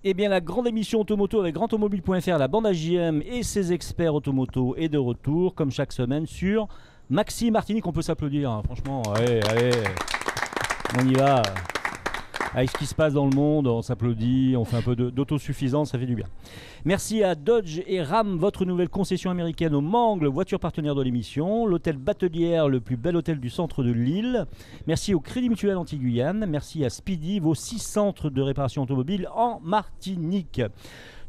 Eh bien, la grande émission Automoto avec GrandAutomobile.fr, la bande AJM et ses experts automoto est de retour, comme chaque semaine, sur Maxi Martinique. On peut s'applaudir, hein, franchement. Allez, allez, on y va. Avec ce qui se passe dans le monde, on s'applaudit, on fait un peu d'autosuffisance, ça fait du bien. Merci à Dodge et Ram, votre nouvelle concession américaine au Mangles, voiture partenaire de l'émission. L'hôtel Batelière, le plus bel hôtel du centre de l'île. Merci au Crédit Mutuel Anti-Guyane. Merci à Speedy, vos 6 centres de réparation automobile en Martinique.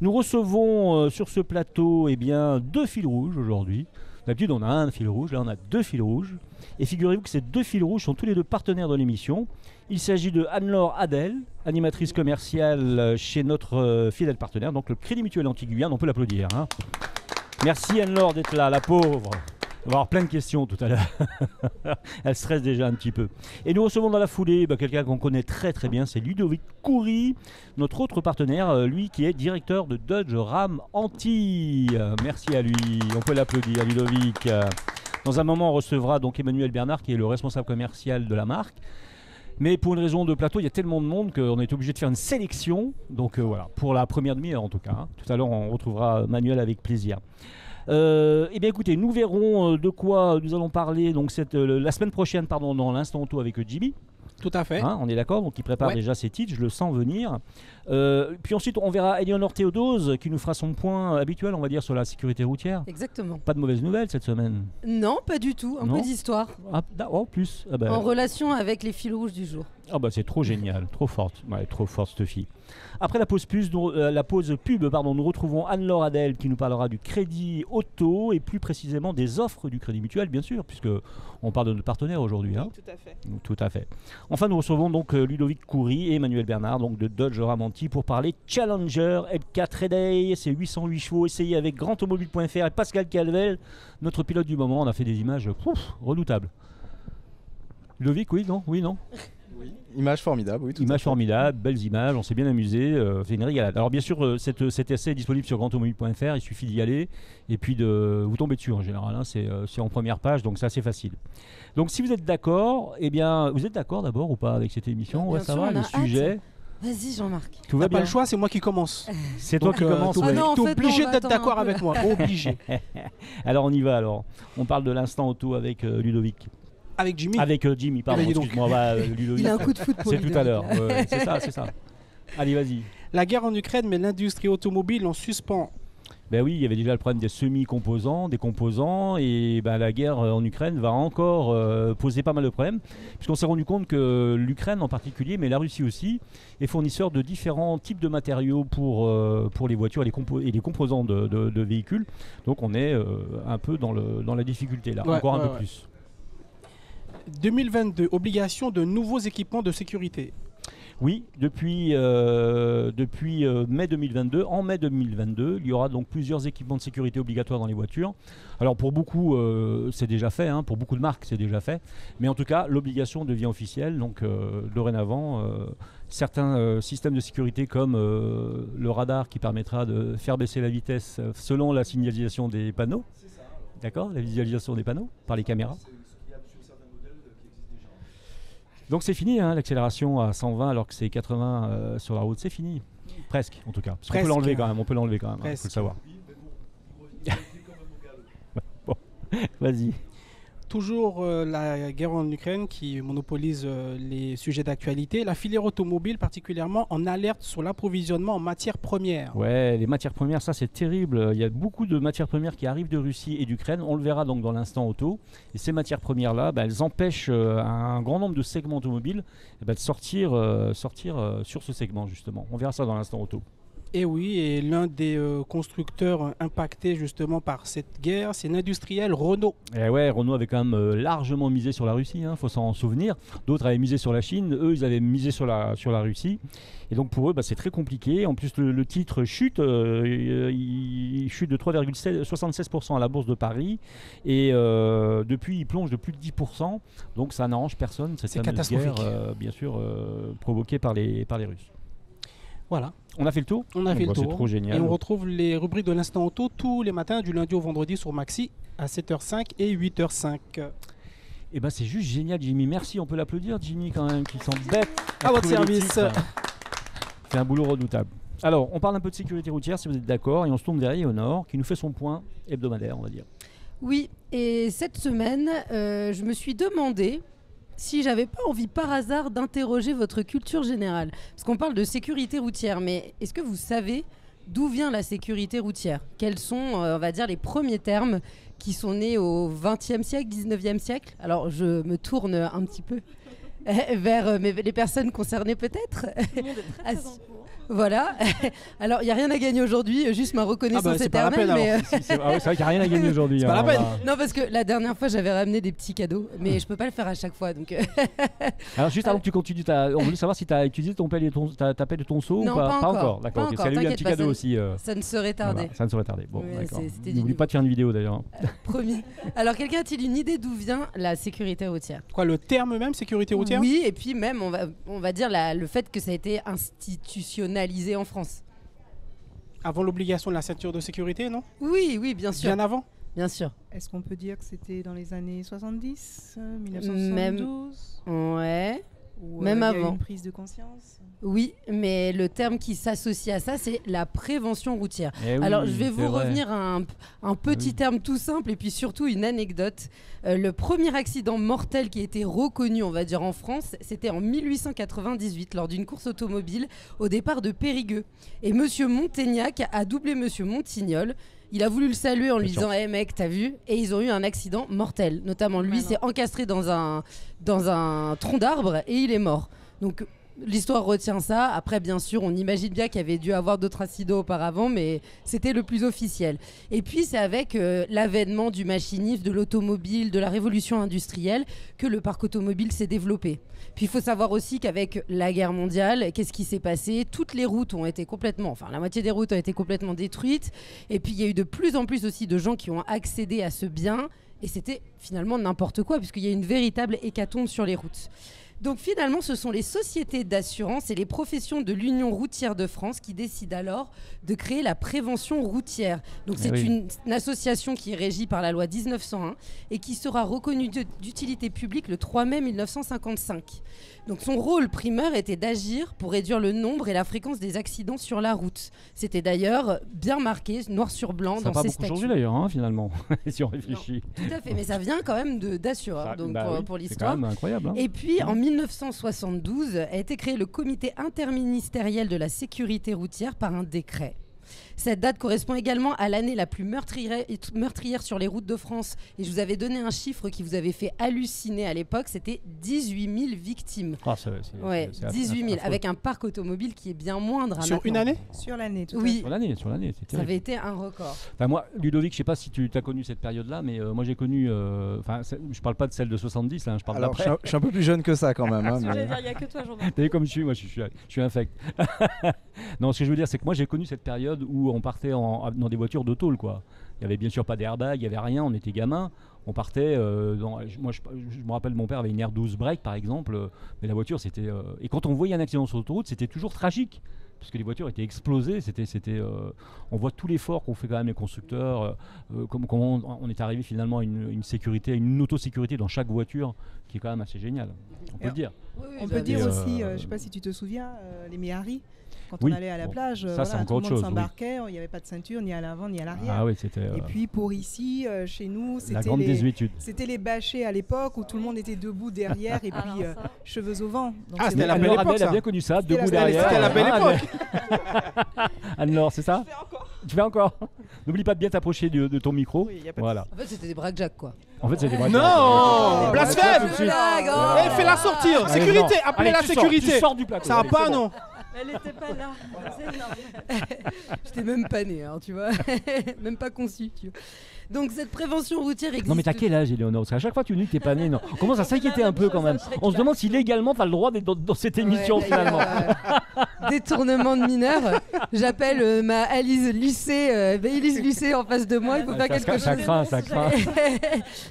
Nous recevons sur ce plateau 2 fils rouges aujourd'hui. D'habitude, on a un fil rouge, là on a 2 fils rouges. Et figurez-vous que ces 2 fils rouges sont tous les 2 partenaires de l'émission. Il s'agit de Anne-Laure Adel, animatrice commerciale chez notre fidèle partenaire, donc le Crédit Mutuel Anti-Guyane. On peut l'applaudir. Hein. Merci Anne-Laure d'être là, la pauvre. On va avoir plein de questions tout à l'heure. Elle stresse déjà un petit peu. Et nous recevons dans la foulée quelqu'un qu'on connaît très très bien, c'est Ludovic Coury, notre autre partenaire, lui qui est directeur de Dodge Ram Antilles. Merci à lui, on peut l'applaudir Ludovic. Dans un moment on recevra donc Emmanuel Bernard qui est le responsable commercial de la marque. Mais pour une raison de plateau, il y a tellement de monde qu'on est obligé de faire une sélection. Donc voilà, pour la première demi-heure en tout cas. Hein. Tout à l'heure on retrouvera Manuel avec plaisir. Eh bien écoutez, nous verrons de quoi nous allons parler donc la semaine prochaine dans l'Instant Auto avec Jimmy. Tout à fait. Hein, on est d'accord, donc il prépare déjà ses titres, je le sens venir. Puis ensuite, on verra Eleonore Théodose qui nous fera son point habituel, on va dire, sur la sécurité routière. Exactement. Pas de mauvaises nouvelles cette semaine? Non, pas du tout. Un peu d'histoire. Plus. En relation avec les fils rouges du jour. Ah bah c'est trop génial, trop forte. Ouais, trop forte cette fille. Après la pause pub, nous retrouvons Anne-Laure Adel qui nous parlera du crédit auto et plus précisément des offres du Crédit Mutuel, bien sûr, puisque on parle de notre partenaire aujourd'hui. Hein. Tout à fait. Tout à fait. Enfin, nous recevons donc Ludovic Coury et Emmanuel Bernard donc de Dodge Ram Antilles pour parler Challenger L4 Reday. C'est 808 chevaux essayé avec GrandAutomobile.fr et Pascal Calvel, notre pilote du moment. On a fait des images redoutables. Ludovic, oui, non? Oui, non? Oui, image formidable, oui. Images formidables, belles images, on s'est bien amusé, c'est une régalade. Alors bien sûr, cet essai est disponible sur grandautomobile.fr, il suffit d'y aller et puis de vous tomber dessus en général, hein, c'est en première page, donc c'est assez facile. Donc si vous êtes d'accord, vous êtes d'accord d'abord ou pas avec cette émission? Ouais, ça va, le sujet. Vas-y Jean-Marc. Tu n'as pas le choix, c'est moi qui commence. C'est toi qui commence. Tu es obligé d'être d'accord avec moi, obligé. Alors on y va alors, on parle de l'instant auto avec Ludovic. Avec Jimmy. Avec Jimmy, pardon, excuse-moi. Il a un coup de foot pour c'est tout à l'heure. C'est ça. Allez, vas-y. La guerre en Ukraine met l'industrie automobile en suspens. Ben oui, il y avait déjà le problème des semi-composants, des composants, et la guerre en Ukraine va encore poser pas mal de problèmes, puisqu'on s'est rendu compte que l'Ukraine en particulier, mais la Russie aussi, est fournisseur de différents types de matériaux pour les voitures et les composants de véhicules. Donc on est un peu dans la difficulté là, encore un peu plus. 2022, obligation de nouveaux équipements de sécurité. Oui, depuis mai 2022, en mai 2022, il y aura donc plusieurs équipements de sécurité obligatoires dans les voitures. Alors pour beaucoup, c'est déjà fait, hein, pour beaucoup de marques, c'est déjà fait. Mais en tout cas, l'obligation devient officielle. Donc dorénavant, certains systèmes de sécurité comme le radar qui permettra de faire baisser la vitesse selon la signalisation des panneaux. C'est ça. D'accord, la visualisation des panneaux par les caméras. Donc c'est fini, hein, l'accélération à 120 alors que c'est 80 sur la route, c'est fini. Presque en tout cas. Parce qu'on peut l'enlever quand même, il faut le savoir. Bon, vas-y. Toujours la guerre en Ukraine qui monopolise les sujets d'actualité. La filière automobile particulièrement en alerte sur l'approvisionnement en matières premières. Ouais, les matières premières, ça c'est terrible. Il y a beaucoup de matières premières qui arrivent de Russie et d'Ukraine. On le verra donc dans l'instant auto. Et ces matières premières-là, elles empêchent un grand nombre de segments automobiles de sortir sur ce segment justement. On verra ça dans l'instant auto. Et oui, et l'un des constructeurs impactés justement par cette guerre, c'est l'industriel Renault. Et ouais, Renault avait quand même largement misé sur la Russie, faut s'en souvenir. D'autres avaient misé sur la Chine, eux ils avaient misé sur la Russie. Et donc pour eux, c'est très compliqué. En plus, le titre chute, il chute de 3,76% à la bourse de Paris. Et depuis, il plonge de plus de 10%. Donc ça n'arrange personne, cette fameuse guerre, bien sûr, provoquée par les Russes. Voilà. On a fait le tour. On a fait le tour. C'est trop génial. Et on retrouve les rubriques de l'instant auto tous les matins, du lundi au vendredi sur Maxi à 7h05 et 8h05. Et c'est juste génial, Jimmy. Merci, on peut l'applaudir, Jimmy, quand même, qui s'embête. À votre service. C'est un boulot redoutable. Alors, on parle un peu de sécurité routière, si vous êtes d'accord, et on se tourne vers Éléonore, qui nous fait son point hebdomadaire, on va dire. Oui, et cette semaine, je me suis demandé si j'avais pas envie par hasard d'interroger votre culture générale. Parce qu'on parle de sécurité routière, mais est-ce que vous savez d'où vient la sécurité routière ? Quels sont, on va dire, les premiers termes qui sont nés au XXe siècle, XIXe siècle ? Alors, je me tourne un petit peu vers les personnes concernées peut-être. Tout le monde est très en cours. Voilà. Alors, il n'y a rien à gagner aujourd'hui, juste ma reconnaissance éternelle. Mais c'est vrai qu'il n'y a rien à gagner aujourd'hui. C'est pas la peine. Non, parce que la dernière fois, j'avais ramené des petits cadeaux, mais je peux pas le faire à chaque fois. Donc Alors, juste avant que tu continues, on voulait savoir si tu as utilisé ton pelle et ta pelle et ton seau non, ou pas. Pas encore. D'accord. Pas Ça a eu un petit cadeau aussi. Ça ne saurait tarder. Voilà, ça ne saurait tarder. Bon, Ouais, d'accord. c'était N'oublie pas de faire une vidéo d'ailleurs. Promis. Alors, quelqu'un a-t-il une idée d'où vient la sécurité routière ? Quoi, le terme même, sécurité routière ? Oui, et puis même, on va dire le fait que ça a été institutionnalisé en France. Avant l'obligation de la ceinture de sécurité, non ? Oui, bien sûr. Bien avant ? Bien sûr. Est-ce qu'on peut dire que c'était dans les années 70, 1972 Ouais. Ou, même il y a avant. eu une prise de conscience. Oui, mais le terme qui s'associe à ça, c'est la prévention routière. Eh oui, Alors, je vais c'est vous vrai. revenir à un petit terme tout simple et puis surtout une anecdote. Le premier accident mortel qui a été reconnu, on va dire, en France, c'était en 1898 lors d'une course automobile au départ de Périgueux. Et Monsieur Montaignac a doublé Monsieur Montignol. Il a voulu le saluer en lui disant « Hey mec, t'as vu ?» Et ils ont eu un accident mortel. Notamment, lui s'est encastré dans un tronc d'arbre et il est mort. Donc, l'histoire retient ça. Après, bien sûr, on imagine bien qu'il y avait dû avoir d'autres accidents auparavant, mais c'était le plus officiel. Et puis, c'est avec l'avènement du machinisme, de l'automobile, de la révolution industrielle que le parc automobile s'est développé. Puis, il faut savoir aussi qu'avec la guerre mondiale, qu'est-ce qui s'est passé ? Toutes les routes ont été la moitié des routes ont été complètement détruites. Et puis, il y a eu de plus en plus aussi de gens qui ont accédé à ce bien. Et c'était finalement n'importe quoi, puisqu'il y a une véritable hécatombe sur les routes. Donc finalement, ce sont les sociétés d'assurance et les professions de l'Union routière de France qui décident alors de créer la prévention routière. Donc c'est une association qui est régie par la loi 1901 et qui sera reconnue d'utilité publique le 3 mai 1955. Donc son rôle primaire était d'agir pour réduire le nombre et la fréquence des accidents sur la route. C'était d'ailleurs bien marqué, noir sur blanc, dans ses statuts. Ça n'a pas beaucoup changé d'ailleurs, finalement, si on réfléchit. Non, tout à fait, mais ça vient quand même d'assureurs, donc pour l'histoire. C'est quand même incroyable. Et puis en 1972 a été créé le comité interministériel de la sécurité routière par un décret. Cette date correspond également à l'année la plus meurtrière sur les routes de France. Et je vous avais donné un chiffre qui vous avait fait halluciner à l'époque, c'était 18 000 victimes. Ah, 18 000, avec un parc automobile qui est bien moindre. Sur une année ? Sur l'année, tout oui. à fait. Sur l'année, c'était ça avait été un record. Enfin, moi, Ludovic, je ne sais pas si tu as connu cette période-là, mais moi j'ai connu... je ne parle pas de celle de 70, je parle d'après. Je suis un peu plus jeune que ça quand même. Il n'y a que toi, Jean-Marc. T'as vu comme je suis, moi je suis infect. Non, ce que je veux dire, c'est que moi j'ai connu cette période où on partait dans des voitures de tôle, quoi. Il n'y avait bien sûr pas d'airbag, il n'y avait rien, on était gamins. On partait, moi je me rappelle, mon père avait une R12 break par exemple, mais la voiture c'était... Et quand on voyait un accident sur l'autoroute, c'était toujours tragique. Parce que les voitures étaient explosées, on voit tout l'effort qu'ont fait quand même les constructeurs, comment on est arrivé finalement à une sécurité, à une autosécurité dans chaque voiture, qui est quand même assez génial. On peut le dire. On peut dire aussi, je ne sais pas si tu te souviens, les Méhari. Quand on allait à la plage, tout le monde s'embarquait, il n'y avait pas de ceinture ni à l'avant ni à l'arrière. Ah oui, c'était. Et puis pour ici, chez nous, c'était les bâchés à l'époque où tout le monde était debout derrière et puis cheveux au vent. Donc c'était la belle époque. Elle a bien connu ça, debout derrière. C'était la belle époque. Anne-Laure, c'est ça ? Tu fais encore. N'oublie pas de bien t'approcher de ton micro. Oui, voilà. En fait, c'était des braquejack, quoi. En fait, c'était des Non, blasphème. Fais-la sortir. Fais-la sortir. Sécurité, appelez la sécurité. Tu sors du plateau. Ça va pas, non. Elle n'était pas là. C'est énorme. J'étais même pas née, hein, tu vois. Même pas conçue, tu vois. Donc cette prévention routière existe. Non mais t'as quel âge, Éléonore? Parce qu'à chaque fois tu nous dis que t'es pas née. Non. On commence à s'inquiéter un peu quand même. On se demande si légalement t'as le droit d'être dans cette émission finalement. Détournement de mineurs. J'appelle ma Alice Lucet en face de moi. Il faut faire quelque chose. Ça craint.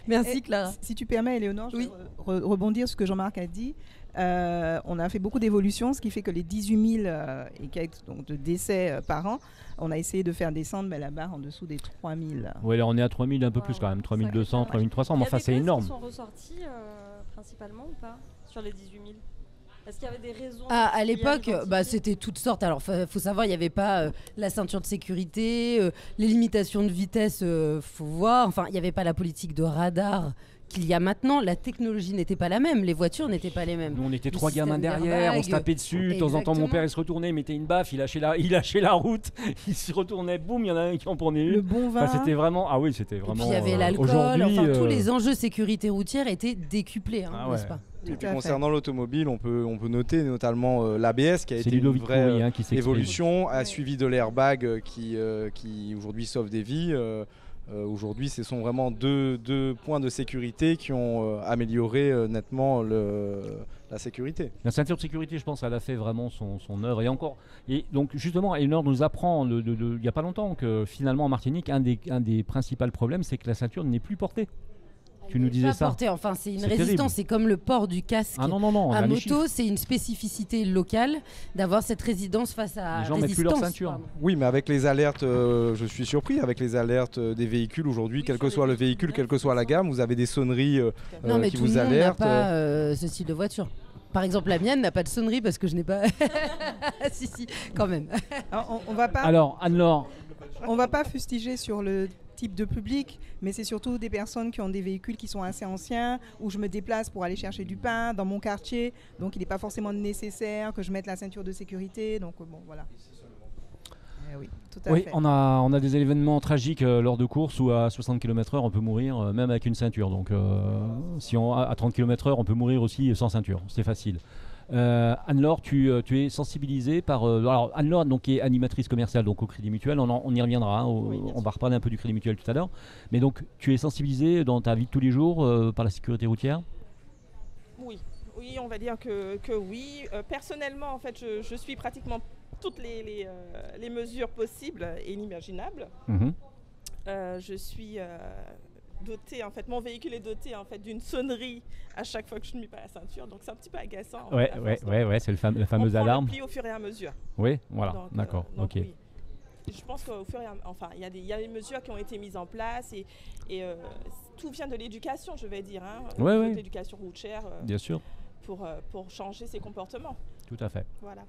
Merci Clara. Si tu permets, Éléonore, je vais rebondir sur ce que Jean-Marc a dit. On a fait beaucoup d'évolutions, ce qui fait que les 18 000 et quelques de décès par an, on a essayé de faire descendre la barre en dessous des 3 000. Oui, là on est à 3 000 un peu plus quand même, 3 200, 3 300, mais enfin c'est énorme. Est-ce qu'ils sont ressortis principalement ou pas sur les 18 000 ? Est-ce qu'il y avait des raisons à l'époque, c'était toutes sortes. Alors, faut savoir, il n'y avait pas la ceinture de sécurité, les limitations de vitesse, faut voir. Enfin, il n'y avait pas la politique de radar qu'il y a maintenant. La technologie n'était pas la même, les voitures n'étaient pas les mêmes. Nous, on était 3 gamins derrière, on se tapait dessus. De temps en temps, mon père, il se retournait, il mettait une baffe, il lâchait la route, il se retournait, boum, il y en a un qui en prenait une. Le bon vin. C'était vraiment... Ah oui, c'était vraiment... Et puis, il y avait l'alcool, tous les enjeux sécurité routière étaient décuplés, n'est-ce pas? Et puis concernant l'automobile, on peut noter notamment l'ABS qui a été une vraie évolution, a suivi de l'airbag qui aujourd'hui sauve des vies. Aujourd'hui, ce sont vraiment deux points de sécurité qui ont amélioré nettement la sécurité. La ceinture de sécurité, je pense, elle a fait vraiment son œuvre. Et donc justement, Éléonore nous apprend il n'y a pas longtemps que finalement en Martinique, un des principaux problèmes, c'est que la ceinture n'est plus portée. Tu nous disais ça. Enfin, c'est une résistance, c'est comme le port du casque à moto, c'est une spécificité locale d'avoir cette résistance face à les gens mettent plus leur ceinture. Oui, mais avec les alertes, je suis surpris, avec les alertes des véhicules aujourd'hui, quel que soit le véhicule, quelle que soit la gamme, vous avez des sonneries qui vous alertent. Non, mais tout le monde n'a pas ce style de voiture. Par exemple, la mienne n'a pas de sonnerie parce que je n'ai pas... si, quand même. Alors, on va pas... Alors, Anne-Laure... On va pas fustiger sur le type de public, mais c'est surtout des personnes qui ont des véhicules qui sont assez anciens, où je me déplace pour aller chercher du pain dans mon quartier, donc il n'est pas forcément nécessaire que je mette la ceinture de sécurité, donc bon, voilà. Oui, tout à fait. On a des événements tragiques lors de courses où à 60 km/h on peut mourir même avec une ceinture, donc à 30 km/h on peut mourir aussi sans ceinture, c'est facile. Anne-Laure, tu es sensibilisée par... alors Anne-Laure donc, qui est animatrice commerciale donc, au Crédit Mutuel, on y reviendra, on va reparler un peu du Crédit Mutuel tout à l'heure, mais donc tu es sensibilisée dans ta vie de tous les jours par la sécurité routière? Oui, on va dire que oui. Personnellement, en fait, je suis pratiquement toutes les mesures possibles et inimaginables. Je suis... doté, en fait, mon véhicule est doté en fait d'une sonnerie à chaque fois que je ne mets pas la ceinture, donc c'est un petit peu agaçant. Ouais, c'est la fameuse alarme. On prend le pli au fur et à mesure. Oui, voilà, d'accord, ok. Oui. Je pense qu'au fur et à mesure, enfin, il y a des mesures qui ont été mises en place et tout vient de l'éducation, je vais dire, de l'éducation routière. Bien sûr. Pour changer ses comportements. Tout à fait. Voilà.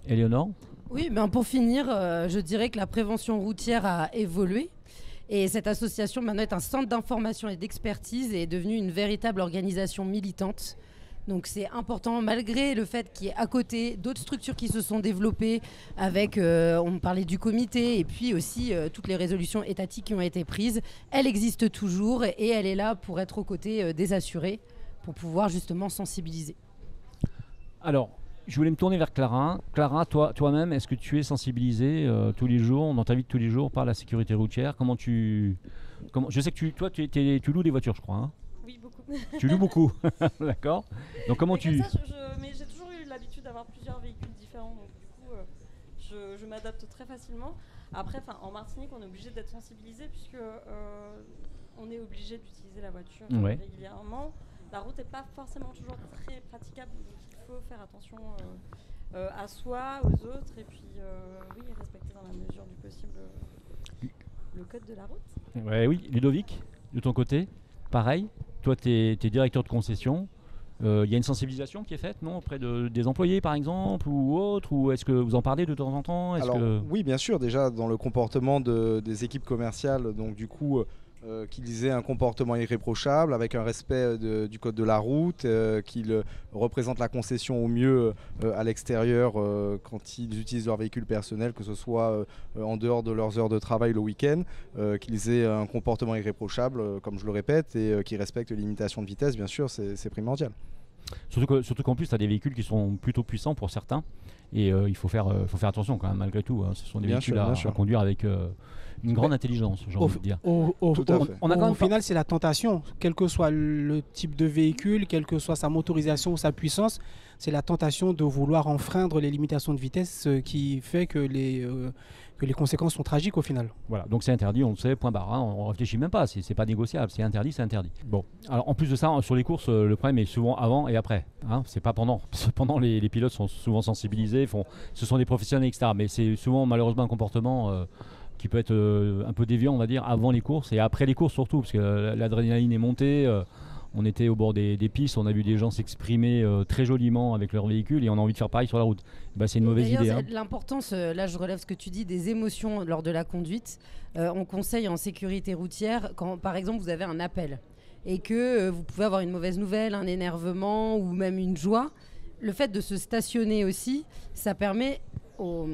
Éléonore ? Oui, pour finir, je dirais que la prévention routière a évolué. Et cette association maintenant est un centre d'information et d'expertise et est devenue une véritable organisation militante. Donc c'est important, malgré le fait qu'il y ait à côté d'autres structures qui se sont développées avec, on parlait du comité, et puis aussi toutes les résolutions étatiques qui ont été prises. Elle existe toujours et elle est là pour être aux côtés des assurés, pour pouvoir justement sensibiliser. Alors, je voulais me tourner vers Clara. Clara, toi-même, est-ce que tu es sensibilisée tous les jours, dans ta vie de tous les jours, par la sécurité routière? Je sais que tu loues des voitures, je crois. Hein? Oui, beaucoup. Tu loues beaucoup, d'accord. Donc comment mais j'ai toujours eu l'habitude d'avoir plusieurs véhicules différents, donc du coup, je m'adapte très facilement. Après, en Martinique, on est obligé d'être sensibilisé puisque on est obligé d'utiliser la voiture régulièrement. La route n'est pas forcément toujours très praticable, donc il faut faire attention à soi, aux autres, et puis respecter dans la mesure du possible le code de la route. Oui, Ludovic, de ton côté, pareil, toi tu es directeur de concession, il y a une sensibilisation qui est faite, non, auprès des employés par exemple, ou autre, ou est-ce que vous en parlez de temps en temps? Oui, bien sûr, déjà dans le comportement des équipes commerciales, donc du coup... qu'ils aient un comportement irréprochable avec un respect du code de la route, qu'ils représentent la concession au mieux à l'extérieur quand ils utilisent leur véhicule personnel, que ce soit en dehors de leurs heures de travail le week-end, qu'ils aient un comportement irréprochable, comme je le répète, et qu'ils respectent les limitations de vitesse, bien sûr, c'est primordial. Surtout qu'en plus, tu as des véhicules qui sont plutôt puissants pour certains. Et il faut faire attention quand même, malgré tout. Hein. Ce sont des véhicules à conduire avec une grande intelligence, j'ai envie de dire. Au final, c'est la tentation. Quel que soit le type de véhicule, quelle que soit sa motorisation ou sa puissance, c'est la tentation de vouloir enfreindre les limitations de vitesse qui fait que les conséquences sont tragiques au final. Voilà, donc c'est interdit, on le sait, point barre. Hein, on ne réfléchit même pas, c'est pas négociable, c'est interdit, c'est interdit. Bon, alors en plus de ça, sur les courses, le problème est souvent avant et après. Hein, c'est pas pendant. Pendant, les pilotes sont souvent sensibilisés, ce sont des professionnels, etc. Mais c'est souvent malheureusement un comportement qui peut être un peu déviant, on va dire, avant les courses et après les courses surtout, parce que l'adrénaline est montée. On était au bord des pistes, on a vu des gens s'exprimer très joliment avec leur véhicule et on a envie de faire pareil sur la route. C'est une mauvaise idée. Hein. L'importance, là je relève ce que tu dis, des émotions lors de la conduite. On conseille en sécurité routière, quand par exemple vous avez un appel et que vous pouvez avoir une mauvaise nouvelle, un énervement ou même une joie, le fait de se stationner aussi, ça permet au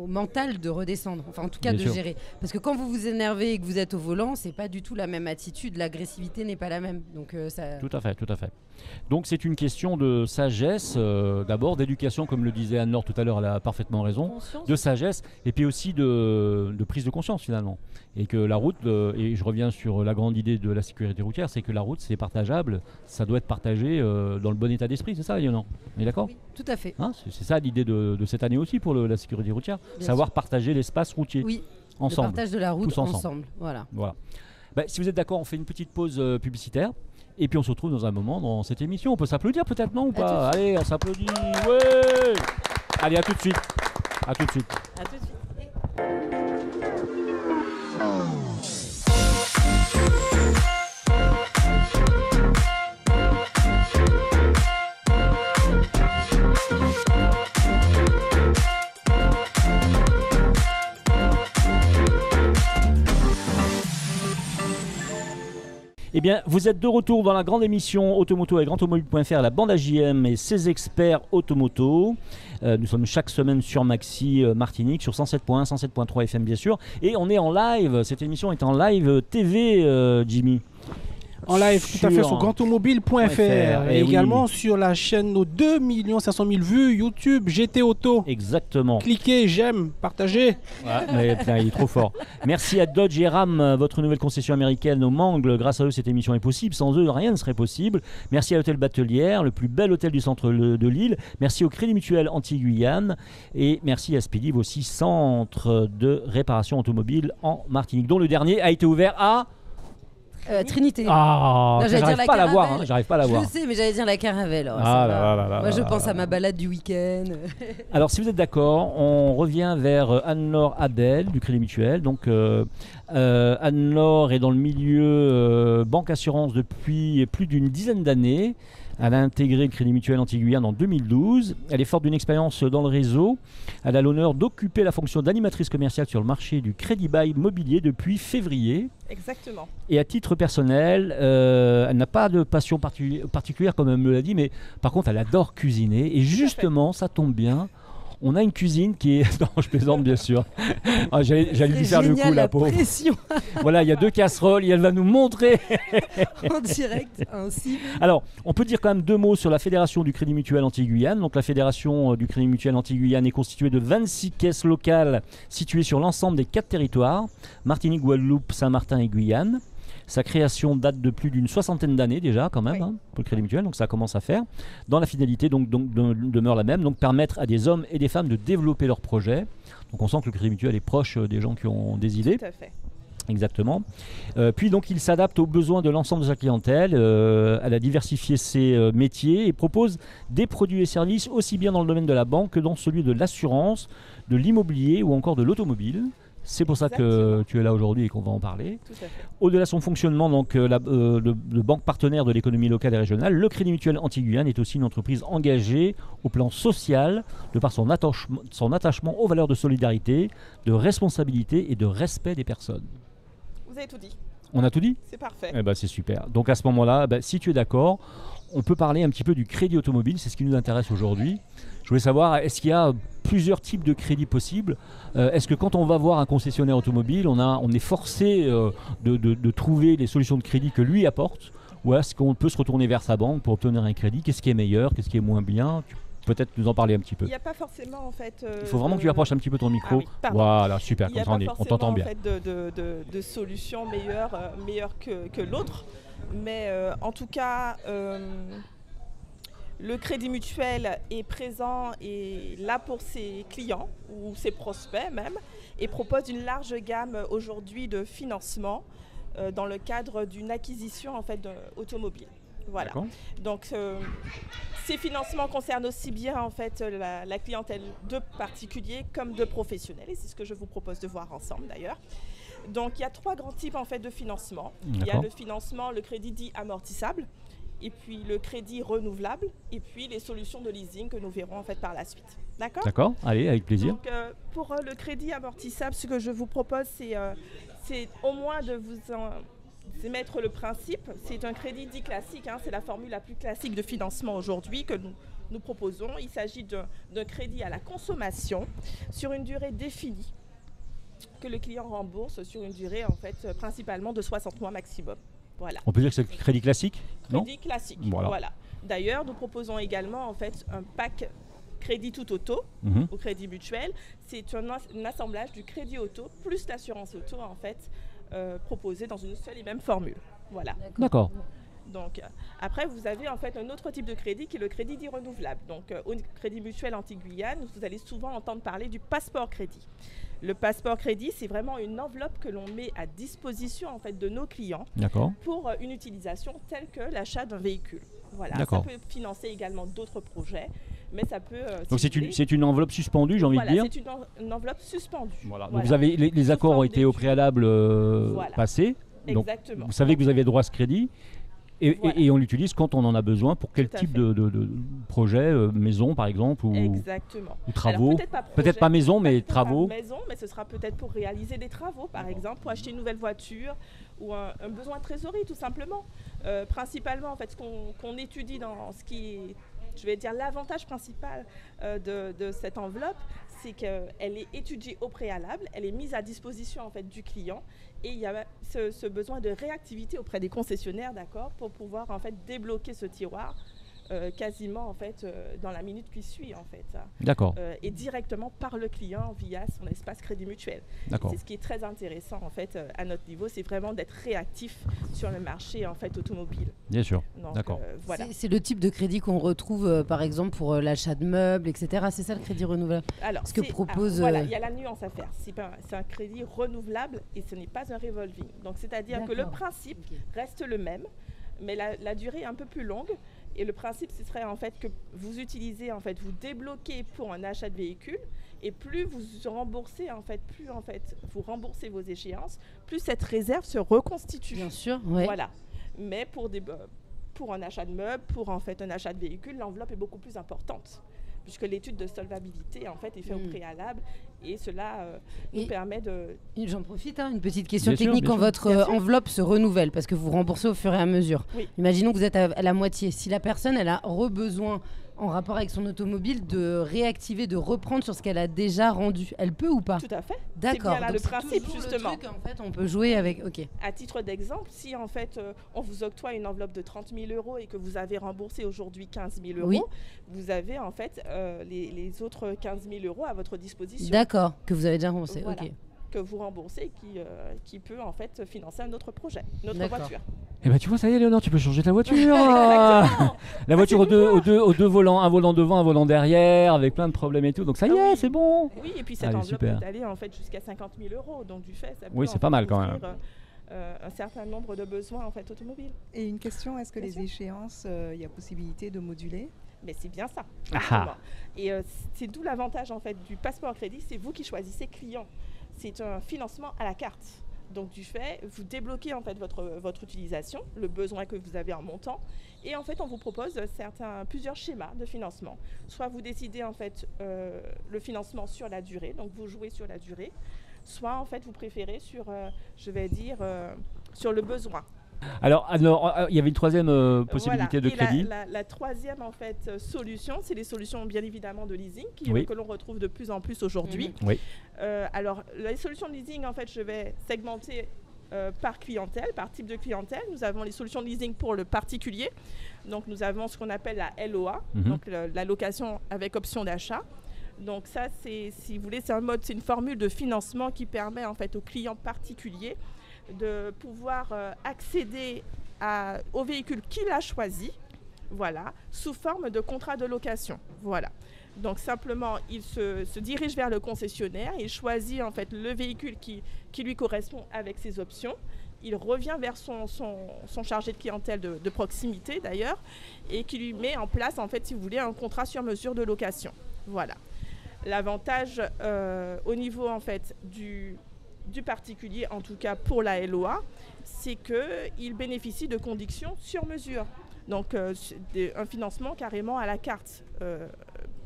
mental de redescendre, enfin en tout cas de gérer. Parce que quand vous vous énervez et que vous êtes au volant, c'est pas du tout la même attitude, l'agressivité n'est pas la même. Donc, ça... Tout à fait. Donc c'est une question de sagesse, d'abord, d'éducation, comme le disait Anne-Laure tout à l'heure, elle a parfaitement raison, de sagesse, et puis aussi de prise de conscience finalement. Et que la route, et je reviens sur la grande idée de la sécurité routière, c'est que la route c'est partageable, ça doit être partagé dans le bon état d'esprit, c'est ça, Yonan? On est d'accord? Oui, tout à fait. Hein, c'est ça l'idée de cette année aussi pour la sécurité routière, savoir partager l'espace routier. Oui, ensemble. Le partage de la route ensemble. Voilà. Si vous êtes d'accord, on fait une petite pause publicitaire. Et puis on se retrouve dans un moment dans cette émission. On peut s'applaudir peut-être, non, ou pas? Allez, on s'applaudit. Ouais. Allez, à tout de suite. À tout de suite. À tout de suite. Eh bien, vous êtes de retour dans la grande émission Automoto avec GrandAutomobile.fr, la bande AJM et ses experts automoto. Nous sommes chaque semaine sur Maxi Martinique, sur 107.1, 107.3 FM bien sûr. Et on est en live, cette émission est en live TV, Jimmy. En live, tout à fait, sur GrandAutomobile.fr et également sur la chaîne nos 2 500 000 vues YouTube GT Auto. Exactement. Cliquez, j'aime, partagez. Mais putain, il est trop fort. Merci à Dodge et Ram, votre nouvelle concession américaine au Mangles. Grâce à eux, cette émission est possible. Sans eux, rien ne serait possible. Merci à l'hôtel Batelière, le plus bel hôtel du centre de l'île. Merci au Crédit Mutuel Antilles-Guyane. Et merci à Speedy, aussi centre de réparation automobile en Martinique, dont le dernier a été ouvert à... Trinité. J'arrive pas à la voir. J'arrive pas à la voir. Je sais, mais j'allais dire la Caravelle. Moi, je pense à ma balade du week-end. Alors, si vous êtes d'accord, on revient vers Anne-Laure Adel du Crédit Mutuel. Donc, Anne-Laure est dans le milieu banque assurance depuis plus d'une dizaine d'années. Elle a intégré le Crédit Mutuel Antilles-Guyane en 2012. Elle est forte d'une expérience dans le réseau. Elle a l'honneur d'occuper la fonction d'animatrice commerciale sur le marché du crédit bail mobilier depuis février. Exactement. Et à titre personnel, elle n'a pas de passion particulière comme elle me l'a dit, mais par contre elle adore cuisiner. Et justement, ça tombe bien. On a une cuisine qui est... Non, je plaisante bien sûr. J'allais lui faire le coup, la pauvre. Pression. Voilà, il y a 2 casseroles et elle va nous montrer. En direct, ainsi. Alors, on peut dire quand même 2 mots sur la Fédération du Crédit Mutuel Antilles-Guyane. Donc, la Fédération du Crédit Mutuel Antilles-Guyane est constituée de 26 caisses locales situées sur l'ensemble des 4 territoires, Martinique, Guadeloupe, Saint-Martin et Guyane. Sa création date de plus d'une 60aine d'années déjà quand même, hein, pour le Crédit Mutuel, donc ça commence à faire. Dans la finalité donc demeure la même, donc permettre à des hommes et des femmes de développer leurs projets. Donc on sent que le Crédit Mutuel est proche des gens qui ont des idées. Tout à fait. Exactement. Puis donc il s'adapte aux besoins de l'ensemble de sa clientèle. Elle a diversifié ses métiers et propose des produits et services aussi bien dans le domaine de la banque que dans celui de l'assurance, de l'immobilier ou encore de l'automobile. C'est pour ça que tu es là aujourd'hui et qu'on va en parler. Tout à fait. Au-delà de son fonctionnement donc, de banque partenaire de l'économie locale et régionale, le Crédit Mutuel Antilles-Guyane est aussi une entreprise engagée au plan social de par son attachement aux valeurs de solidarité, de responsabilité et de respect des personnes. Vous avez tout dit. On a tout dit ? C'est parfait. Eh ben, c'est super. Donc à ce moment-là, si tu es d'accord, on peut parler un petit peu du crédit automobile, c'est ce qui nous intéresse aujourd'hui. Je voulais savoir, est-ce qu'il y a plusieurs types de crédits possibles ? Est-ce que quand on va voir un concessionnaire automobile, on est forcé de trouver les solutions de crédit que lui apporte ? ou est-ce qu'on peut se retourner vers sa banque pour obtenir un crédit? Qu'est-ce qui est meilleur? Qu'est-ce qui est moins bien? Peut-être nous en parler un petit peu. Il n'y a pas forcément en fait. Il faut vraiment que tu approches un petit peu ton micro. Voilà, super, comme ça on t'entend bien. Il n'y a pas forcément de solution meilleure que l'autre. Mais en tout cas, le Crédit Mutuel est présent et là pour ses clients ou ses prospects même et propose une large gamme aujourd'hui de financement dans le cadre d'une acquisition en fait automobile. Voilà. Donc ces financements concernent aussi bien en fait la clientèle de particuliers comme de professionnels et c'est ce que je vous propose de voir ensemble d'ailleurs. Donc il y a 3 grands types en fait de financement. Il y a le financement, le crédit dit amortissable, et puis le crédit renouvelable, et puis les solutions de leasing que nous verrons en fait par la suite. D'accord ? D'accord, allez, avec plaisir. Donc pour le crédit amortissable, ce que je vous propose, c'est au moins de vous émettre le principe. C'est un crédit dit classique, hein, c'est la formule la plus classique de financement aujourd'hui que nous proposons. Il s'agit d'un crédit à la consommation sur une durée définie que le client rembourse sur une durée en fait principalement de 60 mois maximum. Voilà. On peut dire que c'est le crédit classique? Crédit classique, voilà. D'ailleurs, nous proposons également en fait un pack crédit tout auto au Crédit Mutuel. C'est un assemblage du crédit auto plus l'assurance auto en fait proposé dans une seule et même formule. Voilà. D'accord. Donc après, vous avez en fait un autre type de crédit qui est le crédit dit renouvelable. Donc au Crédit Mutuel Antilles-Guyane, vous allez souvent entendre parler du passeport crédit. Le passeport crédit, c'est vraiment une enveloppe que l'on met à disposition en fait de nos clients pour une utilisation telle que l'achat d'un véhicule. Voilà, ça peut financer également d'autres projets, mais ça peut... Donc c'est une enveloppe suspendue, j'ai envie de dire. C'est une enveloppe suspendue. Voilà. Donc vous avez les accords ont été au préalable passés. Donc exactement. vous savez que vous avez droit à ce crédit. Et on l'utilise quand on en a besoin pour quel type de projet, maison par exemple ou travaux. Peut-être pas maison, mais travaux. Pas maison, mais ce sera peut-être pour réaliser des travaux, par exemple, pour acheter une nouvelle voiture ou un besoin de trésorerie, tout simplement. Principalement, en fait, ce qu'on étudie dans ce qui est, je vais dire, l'avantage principal de cette enveloppe, c'est qu'elle est étudiée au préalable, elle est mise à disposition en fait du client. Et il y a ce besoin de réactivité auprès des concessionnaires, d'accord, pour pouvoir en fait débloquer ce tiroir quasiment en fait dans la minute qui suit en fait. D'accord. Et directement par le client via son espace Crédit Mutuel. C'est ce qui est très intéressant en fait à notre niveau, c'est vraiment d'être réactif sur le marché en fait automobile. Bien sûr. D'accord. Voilà. C'est le type de crédit qu'on retrouve par exemple pour l'achat de meubles, etc. C'est ça le crédit renouvelable. Alors, ce que propose. Voilà, il y a la nuance à faire. C'est un crédit renouvelable et ce n'est pas un revolving. Donc c'est-à-dire que le principe reste le même, mais la durée est un peu plus longue. Et le principe, ce serait en fait que vous utilisez, en fait, vous débloquez pour un achat de véhicule, et plus vous remboursez, en fait, plus en fait vous remboursez vos échéances, plus cette réserve se reconstitue. Bien sûr. Ouais. Voilà. Mais pour un achat de meubles, pour en fait un achat de véhicule, l'enveloppe est beaucoup plus importante, puisque l'étude de solvabilité en fait est faite au préalable et cela nous permet de... J'en profite, une petite question technique. Quand votre enveloppe se renouvelle, parce que vous remboursez au fur et à mesure, imaginons que vous êtes à la moitié, si la personne elle a besoin en rapport avec son automobile de réactiver, de reprendre sur ce qu'elle a déjà rendu, elle peut ou pas? Tout à fait. D'accord. C'est bien là le principe justement. Le truc, en fait, on peut jouer avec... À titre d'exemple, si en fait on vous octroie une enveloppe de 30 000 € et que vous avez remboursé aujourd'hui 15 000 €, vous avez en fait les autres 15 000 € à votre disposition. D'accord, que vous avez déjà remboursé. Voilà. Que vous remboursez, qui peut en fait financer un autre projet, notre voiture. Eh ben tu vois, ça y est, Léonore, tu peux changer ta voiture. La voiture aux deux volants, un volant devant, un volant derrière, avec plein de problèmes et tout. Donc ça y est, c'est bon. Oui, et puis cette enveloppe peut aller en fait jusqu'à 50 000 €. Donc du fait, ça peut c'est pas mal quand même. Un certain nombre de besoins en fait automobiles. Et une question, est-ce que les échéances, il y a possibilité de moduler? Mais c'est bien ça. Et c'est d'où l'avantage en fait du passeport crédit, c'est vous qui choisissez client. C'est un financement à la carte. Donc du fait, vous débloquez en fait votre utilisation, le besoin que vous avez en montant, et en fait on vous propose plusieurs schémas de financement. Soit vous décidez en fait le financement sur la durée, donc vous jouez sur la durée, soit en fait vous préférez sur, sur le besoin. Alors, il y avait une troisième possibilité de crédit. La troisième en fait solution, c'est les solutions bien évidemment de leasing que l'on retrouve de plus en plus aujourd'hui. Alors, les solutions de leasing, en fait, je vais segmenter par clientèle, par type de clientèle. Nous avons les solutions de leasing pour le particulier. Donc nous avons ce qu'on appelle la LOA, donc la location avec option d'achat. Donc ça, si vous voulez, c'est une formule de financement qui permet en fait aux clients particuliers de pouvoir accéder au véhicule qu'il a choisi, voilà, sous forme de contrat de location. Voilà. Donc simplement, il se dirige vers le concessionnaire, il choisit en fait le véhicule qui lui correspond avec ses options. Il revient vers son chargé de clientèle de proximité d'ailleurs, et qui lui met en place en fait, si vous voulez, un contrat sur mesure de location. Voilà. L'avantage au niveau en fait du particulier, en tout cas pour la LOA, c'est qu'il bénéficie de conditions sur mesure. Donc un financement carrément à la carte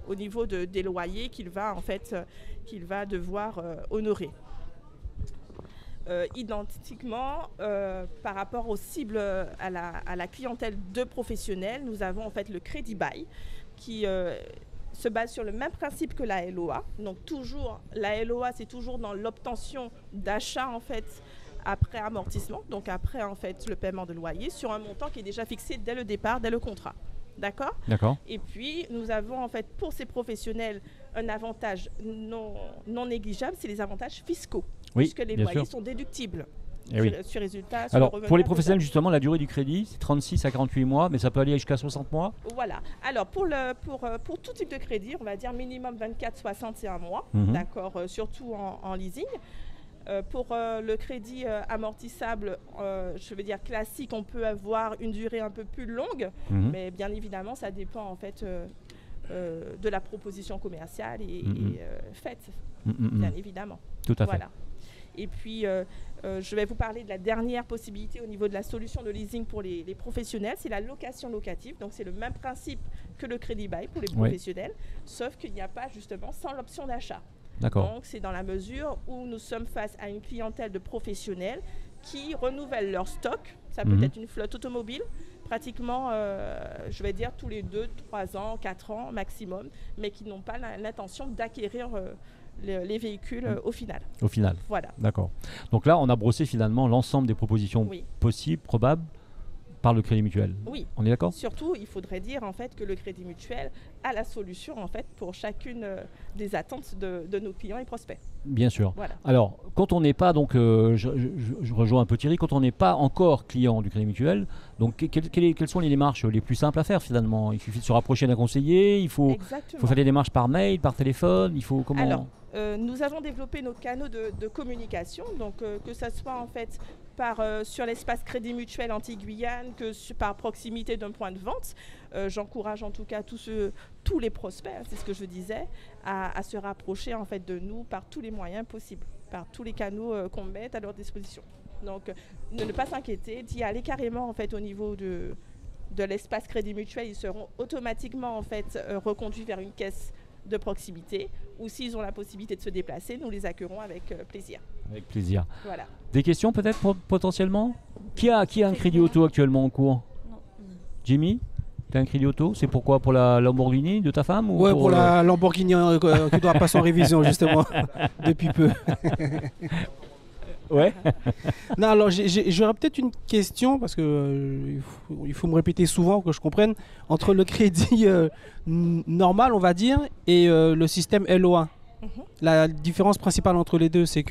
au niveau des loyers qu'il va devoir honorer. Identiquement, par rapport aux cibles à la clientèle de professionnels, nous avons en fait le crédit bail qui se base sur le même principe que la LOA. Donc toujours, la LOA, c'est toujours dans l'obtention d'achat en fait après amortissement, donc après en fait le paiement de loyer sur un montant qui est déjà fixé dès le départ, dès le contrat. D'accord ? D'accord. Et puis nous avons en fait pour ces professionnels un avantage non négligeable, c'est les avantages fiscaux, puisque les loyers sont déductibles. Sur résultat, sur alors, pour les professionnels, justement, la durée du crédit, c'est 36 à 48 mois, mais ça peut aller jusqu'à 60 mois. Voilà. Alors, pour tout type de crédit, on va dire minimum 24-61 mois, d'accord, surtout en leasing. Pour le crédit amortissable, je veux dire classique, on peut avoir une durée un peu plus longue, mais bien évidemment, ça dépend en fait de la proposition commerciale et faite, bien évidemment. Tout à fait. Voilà. Et puis, je vais vous parler de la dernière possibilité au niveau de la solution de leasing pour les professionnels, c'est la location locative. Donc, c'est le même principe que le crédit bail pour les professionnels, sauf qu'il n'y a pas justement sans l'option d'achat. D'accord. Donc, c'est dans la mesure où nous sommes face à une clientèle de professionnels qui renouvellent leur stock. Ça peut être une flotte automobile, pratiquement, je vais dire, tous les 2, 3 ans, 4 ans maximum, mais qui n'ont pas l'intention d'acquérir les véhicules au final. Au final. Voilà. D'accord. Donc là, on a brossé finalement l'ensemble des propositions possibles, probables, par le Crédit Mutuel. Oui. On est d'accord ? Surtout, il faudrait dire en fait que le Crédit Mutuel a la solution en fait pour chacune des attentes de nos clients et prospects. Bien sûr. Voilà. Alors, quand on n'est pas, donc, je rejoins un peu Thierry, quand on n'est pas encore client du Crédit Mutuel, donc quelles sont les démarches les plus simples à faire finalement ? Il suffit de se rapprocher d'un conseiller, il faut faire des démarches par mail, par téléphone, il faut comment ? Alors, nous avons développé nos canaux de communication, donc que ça soit en fait sur l'espace Crédit Mutuel Antilles-Guyane, que par proximité d'un point de vente. J'encourage en tout cas tous les prospects, c'est ce que je disais, à se rapprocher en fait de nous par tous les moyens possibles, par tous les canaux qu'on met à leur disposition. Donc ne pas s'inquiéter, d'y aller carrément en fait au niveau de l'espace Crédit Mutuel, ils seront automatiquement en fait reconduits vers une caisse de proximité, ou s'ils ont la possibilité de se déplacer, nous les accueillerons avec plaisir. Avec plaisir. Voilà. Des questions peut-être potentiellement ? Qui a un crédit auto actuellement en cours ? Non. Jimmy ? Tu as un crédit auto ? C'est pourquoi ? Pour la Lamborghini de ta femme ou pour la Lamborghini qui doit passer en révision justement depuis peu. Ouais. Non, alors j'aurais peut-être une question parce que il faut me répéter souvent que je comprenne entre le crédit normal, on va dire, et le système LOA. La différence principale entre les deux, c'est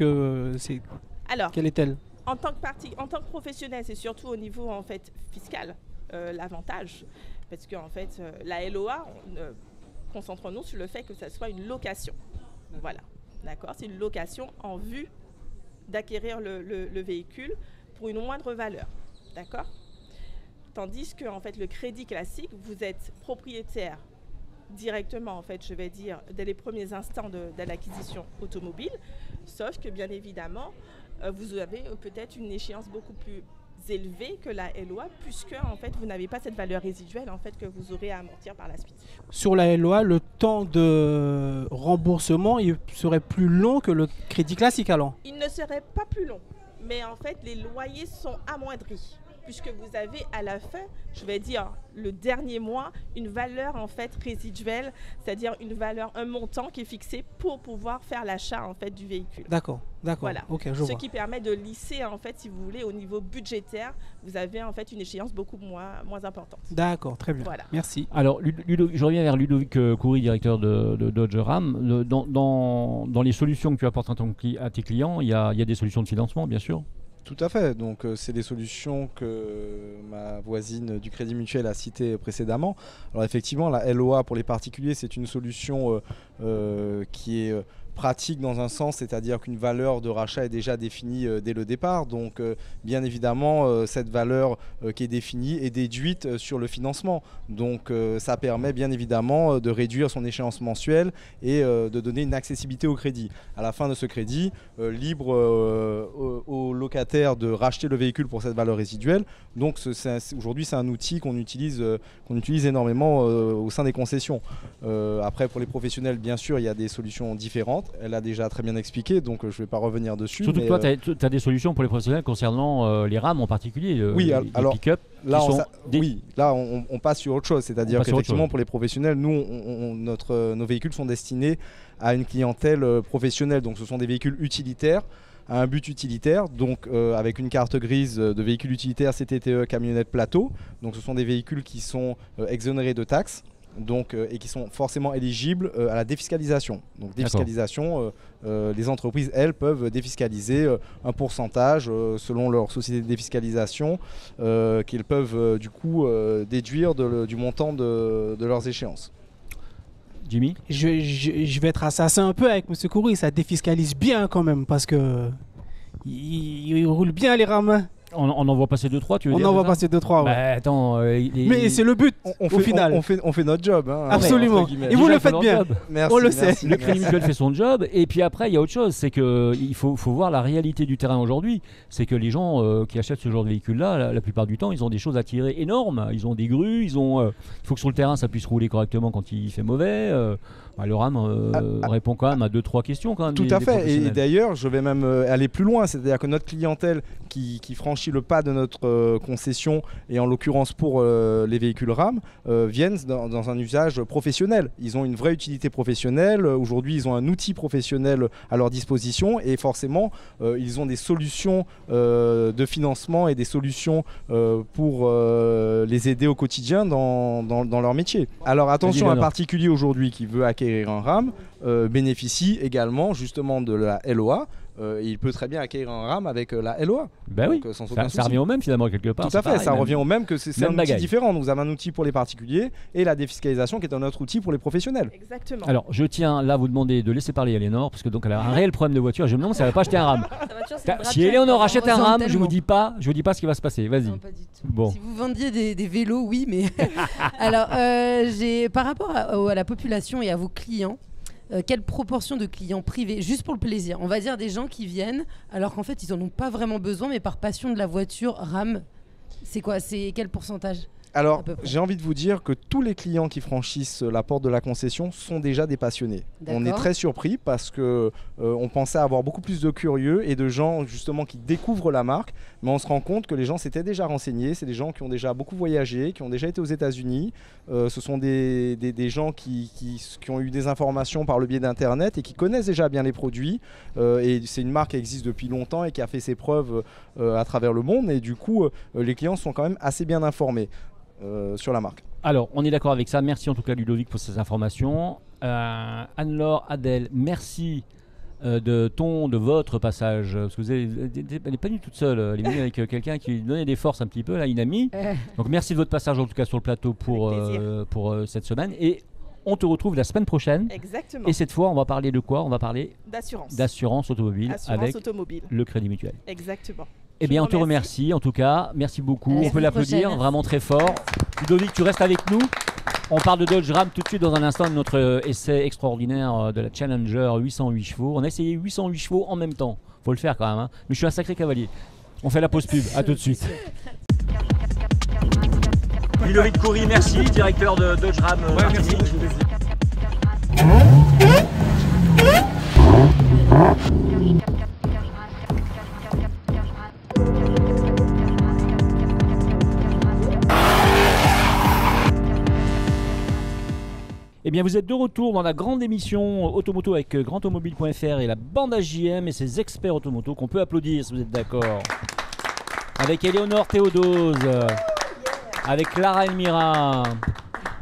alors, quelle est-elle ? En tant que professionnel, c'est surtout au niveau en fait fiscal l'avantage, parce qu'en fait la LOA, concentrons-nous sur le fait que ça soit une location. Voilà, d'accord, c'est une location en vue d'acquérir le véhicule pour une moindre valeur, d'accord ? Tandis que en fait le crédit classique, vous êtes propriétaire directement en fait, je vais dire dès les premiers instants de l'acquisition automobile, sauf que bien évidemment vous avez peut-être une échéance beaucoup plus élevée que la LOA, puisque en fait vous n'avez pas cette valeur résiduelle en fait que vous aurez à amortir par la suite. Sur la LOA, le temps de remboursement il serait plus long que le crédit classique alors ? Il ne serait pas plus long, mais en fait les loyers sont amoindris. puisque vous avez à la fin, je vais dire le dernier mois, une valeur en fait résiduelle, c'est-à-dire une valeur, un montant qui est fixé pour pouvoir faire l'achat en fait du véhicule. D'accord. Voilà. Ok, Ce qui permet de lisser en fait, si vous voulez, au niveau budgétaire, vous avez en fait une échéance beaucoup moins importante. D'accord, très bien. Voilà. Merci. Alors, je reviens vers Ludovic Coury, directeur de Dodge Ram. Dans les solutions que tu apportes à tes clients, il y a des solutions de financement, bien sûr. Tout à fait. Donc, c'est des solutions que ma voisine du Crédit Mutuel a citées précédemment. Alors, effectivement, la LOA pour les particuliers, c'est une solution qui est pratique dans un sens, c'est-à-dire qu'une valeur de rachat est déjà définie dès le départ. Donc, bien évidemment, cette valeur qui est définie est déduite sur le financement. Donc, ça permet bien évidemment de réduire son échéance mensuelle et de donner une accessibilité au crédit. À la fin de ce crédit, libre au locataire de racheter le véhicule pour cette valeur résiduelle. Donc, aujourd'hui, c'est un outil qu'on utilise énormément au sein des concessions. Après, pour les professionnels, bien sûr, il y a des solutions différentes. Elle a déjà très bien expliqué, donc je ne vais pas revenir dessus. Surtout que toi, tu as des solutions pour les professionnels concernant les rames en particulier, les pick-up. Là, on passe sur autre chose. C'est-à-dire qu'effectivement, pour les professionnels, nos véhicules sont destinés à une clientèle professionnelle. Donc, ce sont des véhicules utilitaires à un but utilitaire, donc avec une carte grise de véhicules utilitaires CTTE camionnette plateau. Donc, ce sont des véhicules qui sont exonérés de taxes. Donc, et qui sont forcément éligibles à la défiscalisation. Donc défiscalisation, les entreprises, elles, peuvent défiscaliser un pourcentage selon leur société de défiscalisation qu'ils peuvent du coup déduire du montant de leurs échéances. Jimmy, je vais être assassin un peu avec M. Coury, ça défiscalise bien quand même parce que il roule bien les rames. On en voit passer 2-3, tu veux dire? On en voit passer 2-3, ouais. Bah, attends, mais c'est le but, au final. On fait notre job. Hein, absolument. Et vous le faites bien. Merci, on le sait. Le Crédit Mutuel fait son job. Et puis après, il y a autre chose. C'est qu'il faut voir la réalité du terrain aujourd'hui. C'est que les gens qui achètent ce genre de véhicule-là, la plupart du temps, ils ont des choses à tirer énormes. Ils ont des grues. Il faut que sur le terrain, ça puisse rouler correctement quand il fait mauvais. Le RAM répond quand même à 2-3 questions. Quand même, tout à fait. Et d'ailleurs, je vais même aller plus loin. C'est-à-dire que notre clientèle qui franchit le pas de notre concession, et en l'occurrence pour les véhicules RAM, viennent dans un usage professionnel. Ils ont une vraie utilité professionnelle. Aujourd'hui, ils ont un outil professionnel à leur disposition et forcément, ils ont des solutions de financement et des solutions pour les aider au quotidien dans leur métier. Alors attention, un particulier aujourd'hui qui veut acquérir un RAM bénéficie également justement de la LOA. Il peut très bien acquérir un RAM avec la LOA. Ben oui, ça revient au même finalement quelque part. Tout à fait, pareil, ça revient au même, que c'est un outil différent. Nous avons un outil pour les particuliers et la défiscalisation qui est un autre outil pour les professionnels. Exactement. Alors je tiens là vous demander de laisser parler Eleonore parce que donc elle a un réel problème de voiture. Je me demande si elle va pas acheter un RAM. Si Eleonore achète un RAM, je vous dis pas ce qui va se passer. Vas-y. Non, pas du tout. Bon. Si vous vendiez des vélos, oui, mais alors par rapport à la population et à vos clients. Quelle proportion de clients privés, juste pour le plaisir, on va dire des gens qui viennent alors qu'en fait ils en ont pas vraiment besoin mais par passion de la voiture RAM, c'est quoi, c'est quel pourcentage? Alors, j'ai envie de vous dire que tous les clients qui franchissent la porte de la concession sont déjà des passionnés. On est très surpris parce que on pensait avoir beaucoup plus de curieux et de gens justement qui découvrent la marque, mais on se rend compte que les gens s'étaient déjà renseignés. C'est des gens qui ont déjà beaucoup voyagé, qui ont déjà été aux États-Unis. Ce sont des gens qui ont eu des informations par le biais d'Internet et qui connaissent déjà bien les produits. Et c'est une marque qui existe depuis longtemps et qui a fait ses preuves à travers le monde. Et du coup, les clients sont quand même assez bien informés sur la marque. Alors, on est d'accord avec ça. Merci en tout cas Ludovic pour ces informations. Anne-Laure, Adèle, merci de votre passage. Parce que elle n'est pas venue toute seule. Elle est venue avec quelqu'un qui lui donnait des forces un petit peu, là, une amie. Donc merci de votre passage en tout cas sur le plateau pour cette semaine. Et on te retrouve la semaine prochaine. Exactement. Et cette fois, on va parler de quoi? On va parler d'assurance automobile avec le Crédit Mutuel. Exactement. Eh bien, on te remercie en tout cas. Merci beaucoup. On peut l'applaudir vraiment très fort. Ludovic, tu restes avec nous. On parle de Dodge Ram tout de suite dans un instant de notre essai extraordinaire de la Challenger 808 chevaux. On a essayé 808 chevaux en même temps. Faut le faire quand même. Hein. Mais je suis un sacré cavalier. On fait la pause pub. À tout de suite. Ludovic Coury, merci, directeur de Dodge Ram. Merci. Eh bien, vous êtes de retour dans la grande émission Automoto avec grandautomobile.fr et la bande AJM et ses experts automoto qu'on peut applaudir si vous êtes d'accord. Avec Éléonore Théodose, avec Clara Elmira.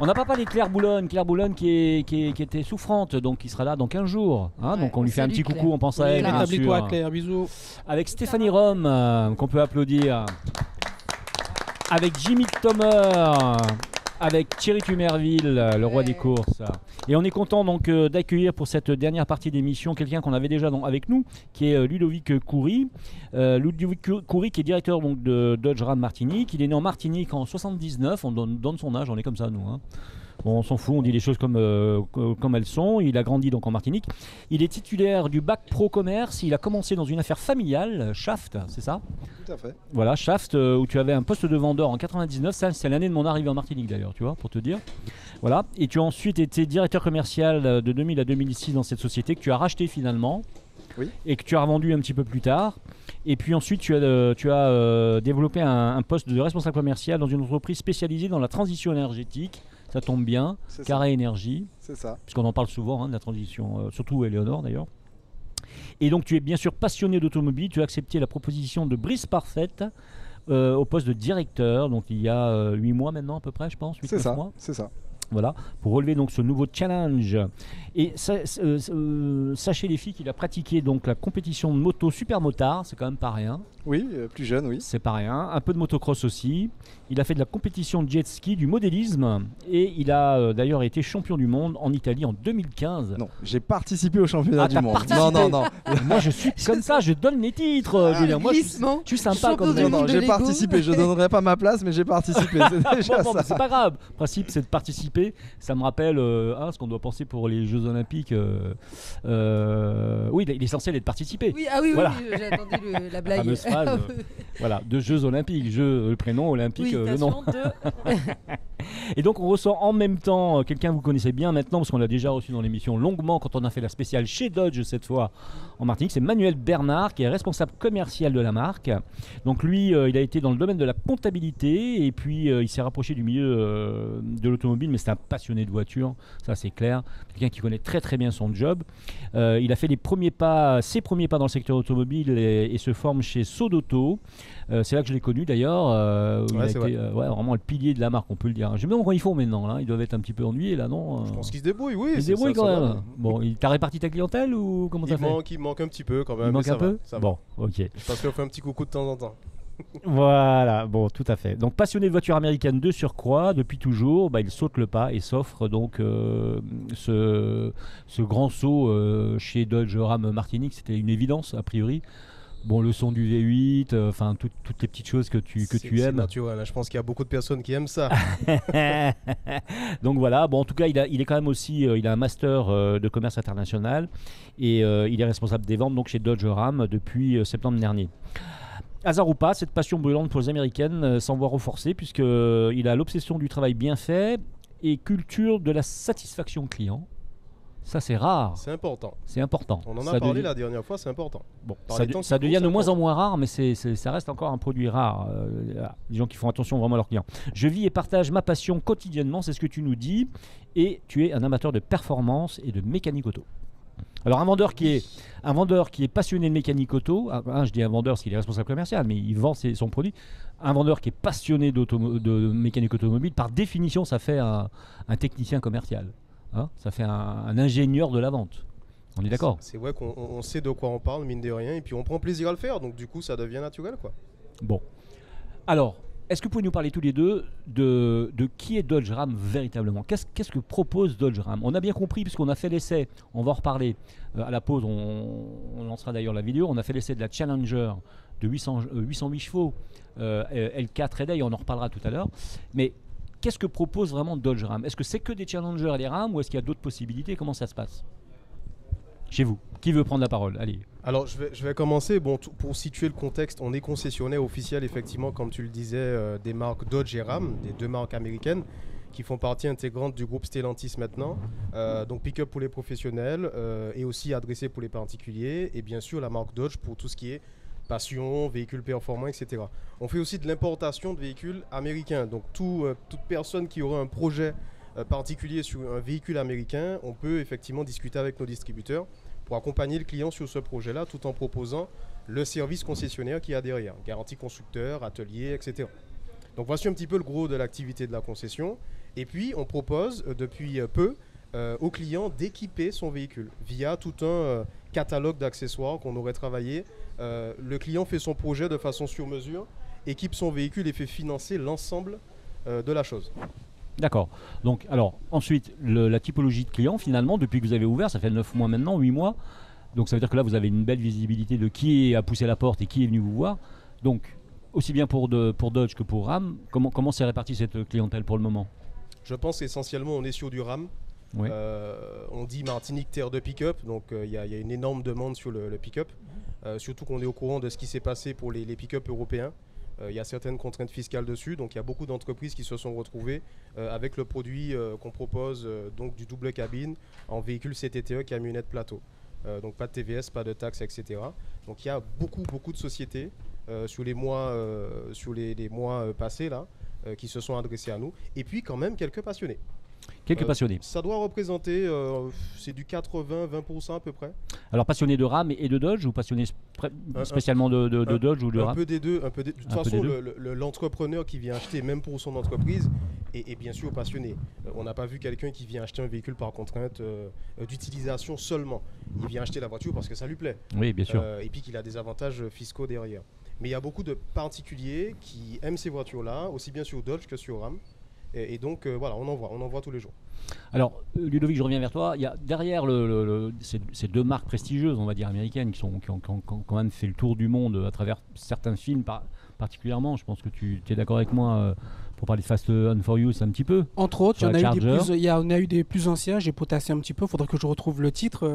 On n'a pas parlé de Claire Boulogne qui était souffrante, donc qui sera là dans 15 jours. Hein, donc on lui fait un petit coucou, on pense à elle. Rétablis-toi, Claire, bisous. Avec Stéphanie Rome, qu'on peut applaudir. Avec Jimmy Thomer. Avec Thierry Tumerville, le roi des courses. Et on est content donc d'accueillir pour cette dernière partie d'émission quelqu'un qu'on avait déjà avec nous, qui est Ludovic Coury. Ludovic Coury qui est directeur donc, de Dodge Ram Martinique. Il est né en Martinique en 79, on donne son âge, on est comme ça nous. Hein. Bon, on s'en fout, on dit les choses comme elles sont. Il a grandi donc en Martinique. Il est titulaire du bac pro commerce. Il a commencé dans une affaire familiale, Shaft, c'est ça ? Tout à fait. Voilà, Shaft, où tu avais un poste de vendeur en 99. Ça, c'est l'année de mon arrivée en Martinique d'ailleurs, tu vois, pour te dire. Voilà. Et tu as ensuite été directeur commercial de 2000 à 2006 dans cette société que tu as racheté finalement. Oui. Et que tu as revendu un petit peu plus tard. Et puis ensuite, tu as développé un poste de responsable commercial dans une entreprise spécialisée dans la transition énergétique. Ça tombe bien, Carré Énergie. C'est ça. Puisqu'on en parle souvent de la transition, surtout Éléonore d'ailleurs. Et donc tu es bien sûr passionné d'automobile, tu as accepté la proposition de Brice Parfaite au poste de directeur, donc il y a 8 mois maintenant à peu près je pense, 8-9 mois. C'est ça. Voilà, pour relever donc ce nouveau challenge. Et sachez les filles qu'il a pratiqué donc la compétition de moto super motard, c'est quand même pas rien. Oui, plus jeune, oui. C'est pas rien. Un peu de motocross aussi. Il a fait de la compétition de jet ski, du modélisme, et il a d'ailleurs été champion du monde en Italie en 2015. Non, j'ai participé au championnat du monde. Non. Moi je suis comme ça, je donne les titres. Moi je suis sympa comme ça. Non, j'ai participé. Je donnerai pas ma place, mais j'ai participé. C'est déjà ça. C'est pas grave. Le principe c'est de participer. Ça me rappelle ce qu'on doit penser pour les Jeux Olympiques. Oui, il est censé être participé. Oui, voilà. Oui, j'attendais la blague. Fameuse phrase, voilà, de Jeux Olympiques, le prénom olympique, le nom. Et donc on ressent en même temps quelqu'un que vous connaissez bien maintenant, parce qu'on l'a déjà reçu dans l'émission longuement quand on a fait la spéciale chez Dodge cette fois en Martinique. C'est Manuel Bernard qui est responsable commercial de la marque. Donc lui, il a été dans le domaine de la comptabilité et puis il s'est rapproché du milieu de l'automobile, mais c'est un passionné de voiture, ça c'est clair. Quelqu'un qui connaît très très bien son job. Il a fait ses premiers pas dans le secteur automobile et se forme chez Sodauto. C'est là que je l'ai connu d'ailleurs. Il a été vraiment le pilier de la marque, on peut le dire. Je me demande comment ils font maintenant. Là. Ils doivent être un petit peu ennuyés là, non ? Je pense qu'ils se débrouillent, oui. Ils se débrouillent quand même. Bon, t'as réparti ta clientèle ou comment ça fait ? Il manque un petit peu quand même. Il manque un peu ? Bon, ok. Je pense qu'on fait un petit coucou de temps en temps. Voilà, bon, tout à fait. Donc passionné de voitures américaines de surcroît, depuis toujours, il saute le pas et s'offre donc ce grand saut chez Dodge Ram Martinique. C'était une évidence a priori. Bon, le son du V8, enfin toutes les petites choses que tu aimes. C'est naturel, je pense qu'il y a beaucoup de personnes qui aiment ça. Donc voilà, bon, en tout cas, il est quand même aussi, il a un master de commerce international et il est responsable des ventes donc chez Dodge Ram depuis septembre dernier. Hasard ou pas, cette passion brûlante pour les Américaines s'en voit renforcée puisqu'il a l'obsession du travail bien fait et culture de la satisfaction client. Ça, c'est rare. C'est important. C'est important. On en a parlé la dernière fois, c'est important. Bon, ça devient de moins en moins rare, mais ça reste encore un produit rare. Les gens qui font attention vraiment à leurs clients. Je vis et partage ma passion quotidiennement, c'est ce que tu nous dis. Et tu es un amateur de performance et de mécanique auto. Alors un vendeur qui est passionné de mécanique auto, je dis un vendeur parce qu'il est responsable commercial, mais il vend son produit. Un vendeur qui est passionné de mécanique automobile, par définition, ça fait un technicien commercial. Hein, ça fait un ingénieur de la vente. On est d'accord ? C'est vrai qu'on sait de quoi on parle, mine de rien, et puis on prend plaisir à le faire, donc du coup ça devient naturel, quoi. Bon. Alors, est-ce que vous pouvez nous parler tous les deux de qui est Dodge Ram véritablement ? Qu'est-ce que propose Dodge Ram ? On a bien compris, puisqu'on a fait l'essai, on va en reparler à la pause, on lancera d'ailleurs la vidéo, on a fait l'essai de la Challenger de 808 chevaux, L4 Headache, on en reparlera tout à l'heure. Mais qu'est-ce que propose vraiment Dodge Ram ? Est-ce que c'est que des Challenger et des Ram ou est-ce qu'il y a d'autres possibilités ? Comment ça se passe ? Chez vous, qui veut prendre la parole ? Allez. Alors je vais commencer. Bon, pour situer le contexte, on est concessionnaire officiel effectivement, comme tu le disais, des marques Dodge et Ram, des deux marques américaines qui font partie intégrante du groupe Stellantis maintenant. Donc pick-up pour les professionnels et aussi adressé pour les particuliers, et bien sûr la marque Dodge pour tout ce qui est passion, véhicules performants, etc. On fait aussi de l'importation de véhicules américains. Donc toute personne qui aurait un projet particulier sur un véhicule américain, on peut effectivement discuter avec nos distributeurs pour accompagner le client sur ce projet-là tout en proposant le service concessionnaire qu'il y a derrière, garantie constructeur, atelier, etc. Donc voici un petit peu le gros de l'activité de la concession. Et puis on propose depuis peu au client d'équiper son véhicule via tout un catalogue d'accessoires qu'on aurait travaillé. Le client fait son projet de façon sur mesure, équipe son véhicule et fait financer l'ensemble de la chose. D'accord. Donc, alors, ensuite, la typologie de clients, finalement, depuis que vous avez ouvert, ça fait 9 mois maintenant, 8 mois. Donc, ça veut dire que là, vous avez une belle visibilité de qui a poussé la porte et qui est venu vous voir. Donc, aussi bien pour Dodge que pour Ram, comment s'est répartie cette clientèle pour le moment? Je pense qu'essentiellement, on est sur du Ram. Oui. On dit Martinique terre de pick-up, donc il y a une énorme demande sur le pick-up. Surtout qu'on est au courant de ce qui s'est passé pour les pick-up européens. Il y a certaines contraintes fiscales dessus, donc il y a beaucoup d'entreprises qui se sont retrouvées avec le produit qu'on propose, donc du double cabine en véhicule CTTE, camionnette plateau. Donc pas de TVS, pas de taxes, etc. Donc il y a beaucoup de sociétés sur les mois passés là, qui se sont adressées à nous, et puis quand même quelques passionnés. Quelques passionnés. Ça doit représenter, c'est du 80-20% à peu près. Alors passionnés de Ram et de Dodge, ou passionnés spécialement de Dodge ou de Ram? Un peu des deux. De toute façon, l'entrepreneur qui vient acheter, même pour son entreprise, est bien sûr passionné. On n'a pas vu quelqu'un qui vient acheter un véhicule par contrainte d'utilisation seulement. Il vient acheter la voiture parce que ça lui plaît. Oui, bien sûr. Et puis qu'il a des avantages fiscaux derrière. Mais il y a beaucoup de particuliers qui aiment ces voitures-là, aussi bien sur Dodge que sur Ram. Et donc, voilà, on en voit tous les jours. Alors, Ludovic, je reviens vers toi. Il y a derrière ces deux marques prestigieuses, on va dire américaines, qui ont quand même fait le tour du monde à travers certains films particulièrement. Je pense que tu es d'accord avec moi pour parler de Fast and Furious un petit peu. Entre autres, il y en a eu des plus anciens. J'ai potassé un petit peu. Il faudrait que je retrouve le titre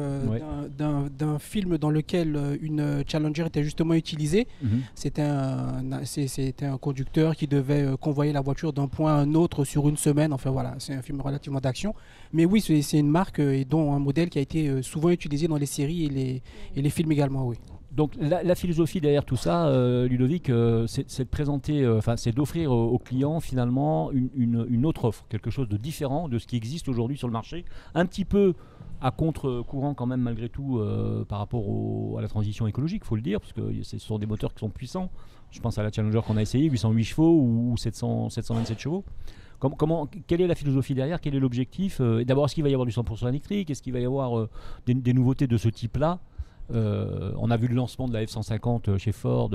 d'un film dans lequel une Challenger était justement utilisée. C'était un conducteur qui devait convoyer la voiture d'un point à un autre sur une semaine. Enfin voilà, c'est un film relativement d'action. Mais oui, c'est une marque et dont un modèle qui a été souvent utilisé dans les séries et les films également, oui. Donc la philosophie derrière tout ça, Ludovic, c'est de présenter, c'est d'offrir aux clients finalement une autre offre, quelque chose de différent de ce qui existe aujourd'hui sur le marché, un petit peu à contre-courant quand même malgré tout par rapport à la transition écologique, il faut le dire, parce que ce sont des moteurs qui sont puissants. Je pense à la Challenger qu'on a essayé, 808 chevaux ou 727 chevaux. Quelle est la philosophie derrière? Quel est l'objectif? D'abord, est-ce qu'il va y avoir du 100% électrique? Est-ce qu'il va y avoir des nouveautés de ce type-là? On a vu le lancement de la F-150 chez Ford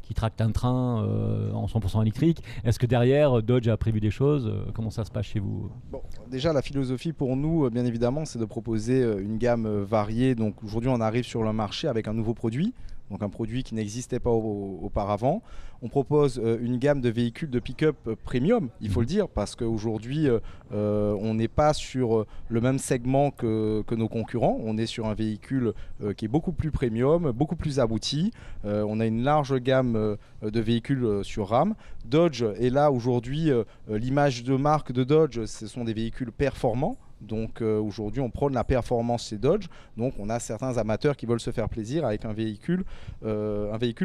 qui tracte un train en 100% électrique. Est-ce que derrière, Dodge a prévu des choses? Comment ça se passe chez vous? Bon, déjà, la philosophie pour nous, bien évidemment, c'est de proposer une gamme variée. Donc aujourd'hui, on arrive sur le marché avec un nouveau produit. Donc un produit qui n'existait pas auparavant. On propose une gamme de véhicules de pick-up premium, il faut le dire, parce qu'aujourd'hui, on n'est pas sur le même segment que nos concurrents. On est sur un véhicule qui est beaucoup plus premium, beaucoup plus abouti. On a une large gamme de véhicules sur Ram. Dodge est là aujourd'hui, l'image de marque de Dodge, ce sont des véhicules performants. Donc aujourd'hui on prône la performance chez Dodge, donc on a certains amateurs qui veulent se faire plaisir avec un véhicule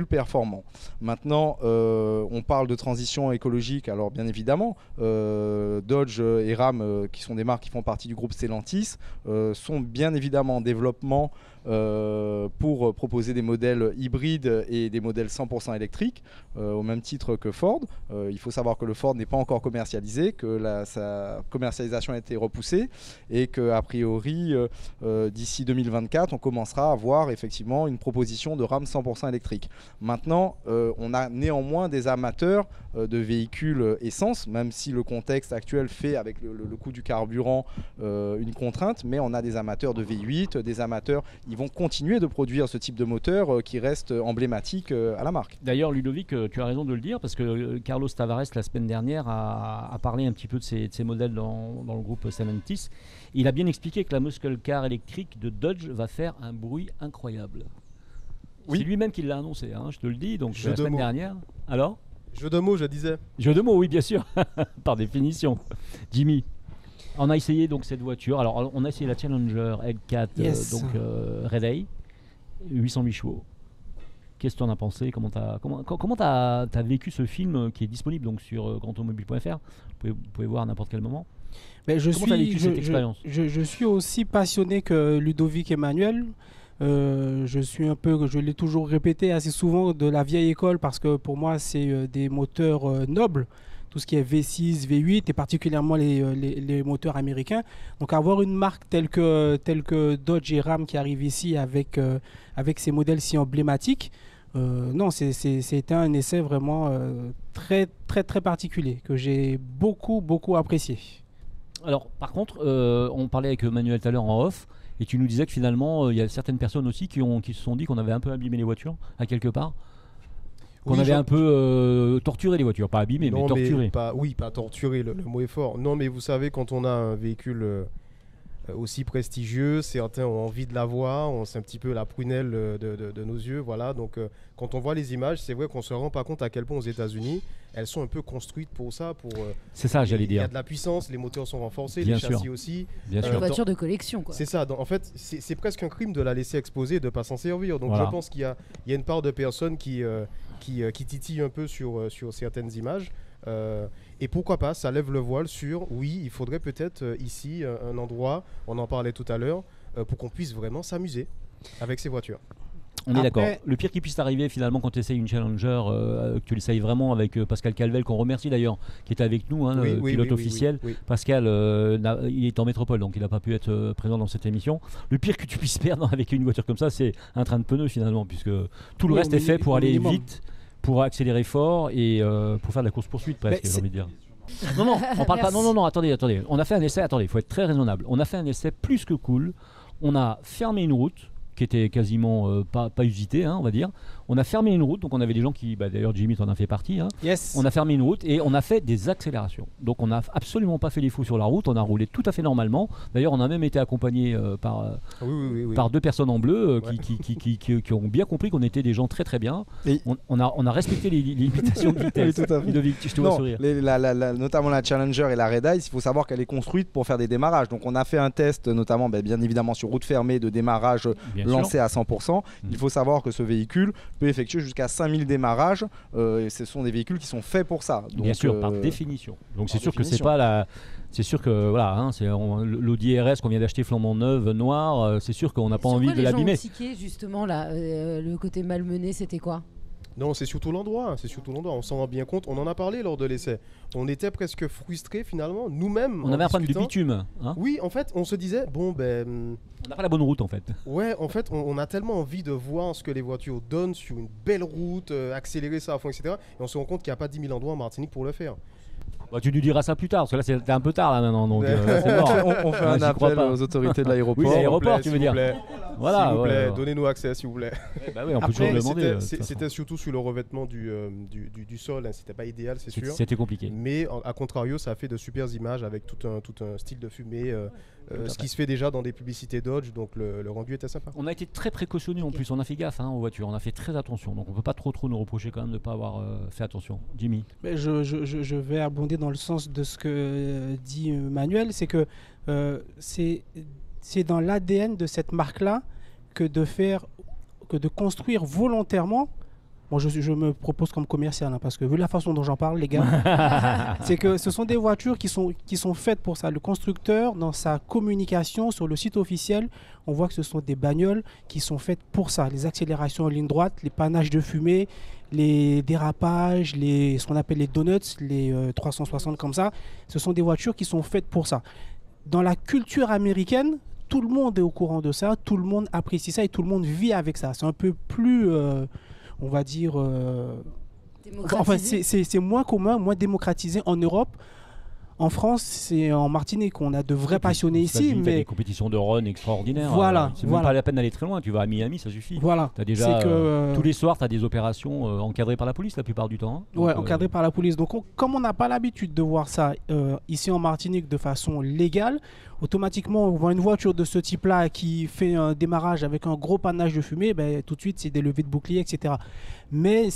performant. Maintenant on parle de transition écologique, alors bien évidemment Dodge et Ram qui sont des marques qui font partie du groupe Stellantis sont bien évidemment en développement pour proposer des modèles hybrides et des modèles 100% électriques au même titre que Ford. Il faut savoir que le Ford n'est pas encore commercialisé, que sa commercialisation a été repoussée et qu'a priori d'ici 2024 on commencera à voir effectivement une proposition de Ram 100% électrique. Maintenant on a néanmoins des amateurs de véhicules essence, même si le contexte actuel fait avec le coût du carburant une contrainte, mais on a des amateurs de V8, des amateurs, ils vont continuer de produire ce type de moteur qui reste emblématique à la marque. D'ailleurs Ludovic, tu as raison de le dire, parce que Carlos Tavares la semaine dernière a parlé un petit peu de ces modèles dans le groupe Stellantis. Il a bien expliqué que la muscle car électrique de Dodge va faire un bruit incroyable. Oui. C'est lui-même qui l'a annoncé, hein, je te le dis, donc la semaine dernière. Alors ? Jeu de mots, je disais. Jeu de mots, oui, bien sûr, par définition. Jimmy, on a essayé donc cette voiture. Alors, on a essayé la Challenger L4, yes. Réveil, 808 chevaux. Qu'est-ce que tu en as pensé? Comment t'as vécu ce film qui est disponible donc sur grandautomobile.fr? Vous pouvez voir à n'importe quel moment. Je suis aussi passionné que Ludovic Emmanuel. Je l'ai toujours répété assez souvent, de la vieille école, parce que pour moi, c'est des moteurs nobles. Tout ce qui est V6, V8 et particulièrement les moteurs américains. Donc avoir une marque telle que Dodge et Ram qui arrive ici avec ces modèles si emblématiques, non, c'était un essai vraiment très, très, très particulier que j'ai beaucoup, beaucoup apprécié. Alors, par contre, on parlait avec Manuel tout à l'heure en off, et tu nous disais que finalement, il y a certaines personnes aussi qui se sont dit qu'on avait un peu abîmé les voitures, à quelque part. Qu'on avait un peu torturé les voitures, pas abîmé, mais torturé. Pas torturé, le mot est fort. Non, mais vous savez, quand on a un véhicule aussi prestigieux, certains ont envie de l'avoir, c'est un petit peu la prunelle de nos yeux, voilà. Donc, quand on voit les images, c'est vrai qu'on se rend pas compte à quel point aux États-Unis, elles sont un peu construites pour ça. C'est ça, j'allais dire. Il y a de la puissance, les moteurs sont renforcés, bien les sûr. châssis aussi. Bien sûr. Une voiture de collection, quoi. C'est ça. Donc, en fait, c'est presque un crime de la laisser exposer, de ne pas s'en servir. Donc, voilà. Je pense qu'il y a une part de personnes qui titillent un peu sur certaines images. Et pourquoi pas, ça lève le voile sur, oui, il faudrait peut-être ici un endroit, on en parlait tout à l'heure, pour qu'on puisse vraiment s'amuser avec ces voitures. On est d'accord. Le pire qui puisse arriver finalement quand tu essayes une Challenger, que tu l'essayes vraiment avec Pascal Calvel, qu'on remercie d'ailleurs, qui était avec nous, le pilote officiel. Oui. Pascal, il est en métropole, donc il n'a pas pu être présent dans cette émission. Le pire que tu puisses perdre avec une voiture comme ça, c'est un train de pneus finalement, puisque tout le reste est fait pour aller vite, pour accélérer fort et pour faire de la course-poursuite presque, j'ai envie de dire. Non, on parle pas. Non, attendez. On a fait un essai, il faut être très raisonnable. On a fait un essai plus que cool. On a fermé une route qui était quasiment pas usité, on va dire. On a fermé une route, donc on avait des gens qui, d'ailleurs Jimmy t'en a fait partie. Yes. On a fermé une route et on a fait des accélérations. Donc on n'a absolument pas fait les fous sur la route, on a roulé tout à fait normalement. D'ailleurs on a même été accompagné par 2 personnes en bleu qui ont bien compris qu'on était des gens très très bien. On a respecté les limitations de vitesse. Oui, tout à fait. Ludovic, je te vois sourire. Notamment la Challenger et la Red Ice, il faut savoir qu'elle est construite pour faire des démarrages. Donc on a fait un test notamment bien évidemment sur route fermée de démarrage lancé à 100%. Il faut savoir que ce véhicule peut effectuer jusqu'à 5000 démarrages et ce sont des véhicules qui sont faits pour ça. Donc, bien sûr, par définition. Donc c'est sûr que c'est pas la... C'est sûr que voilà, l'Audi RS qu'on vient d'acheter flambant neuve, noir, c'est sûr qu'on n'a pas envie de l'abîmer. Les gens ont tiqué, justement là, le côté malmené, c'était quoi ? Non, c'est surtout l'endroit, on s'en rend bien compte, on en a parlé lors de l'essai. On était presque frustrés finalement, nous-mêmes. On avait un problème de bitume. Oui, en fait, on se disait, on n'a pas la bonne route en fait. Ouais, en fait, on a tellement envie de voir ce que les voitures donnent sur une belle route, accélérer ça à fond, etc. Et on se rend compte qu'il n'y a pas 10 000 endroits en Martinique pour le faire. Tu nous diras ça plus tard, parce que là c'était un peu tard là maintenant, donc c'est mort. On fait un appel aux autorités de l'aéroport. Oui, l'aéroport tu veux dire. Voilà, s'il vous plaît, donnez-nous accès s'il vous plaît. On peut toujours le demander. C'était surtout sur le revêtement du sol, c'était pas idéal, c'est sûr. C'était compliqué. Mais à contrario, ça a fait de super images avec tout un style de fumée. Ce qui se fait déjà dans des publicités Dodge, donc le rendu était sympa. On a été très précautionneux en plus, on a fait gaffe aux voitures, on a fait très attention, donc on peut pas trop nous reprocher quand même de ne pas avoir fait attention. Jimmy. Je vais abonder dans le sens de ce que dit Manuel, c'est que c'est dans l'ADN de cette marque-là que de construire volontairement. Bon, je me propose comme commercial parce que vu la façon dont j'en parle, les gars, c'est que ce sont des voitures qui sont faites pour ça. Le constructeur, dans sa communication sur le site officiel, on voit que ce sont des bagnoles qui sont faites pour ça. Les accélérations en ligne droite, les panaches de fumée, les dérapages, ce qu'on appelle les donuts, les 360 comme ça, ce sont des voitures qui sont faites pour ça. Dans la culture américaine, tout le monde est au courant de ça, tout le monde apprécie ça et tout le monde vit avec ça. C'est un peu plus... on va dire... enfin, c'est moins commun, moins démocratisé en Europe. En France, c'est en Martinique, on a de vrais passionnés ici. Mais des compétitions de run extraordinaires. Voilà. C'est même pas la peine d'aller très loin. Tu vas à Miami, ça suffit. Voilà. T'as déjà, tous les soirs, tu as des opérations encadrées par la police la plupart du temps. Donc, encadrées par la police. Donc, comme on n'a pas l'habitude de voir ça ici en Martinique de façon légale, automatiquement, on voit une voiture de ce type-là qui fait un démarrage avec un gros panache de fumée, tout de suite, c'est des levées de bouclier, etc. Mais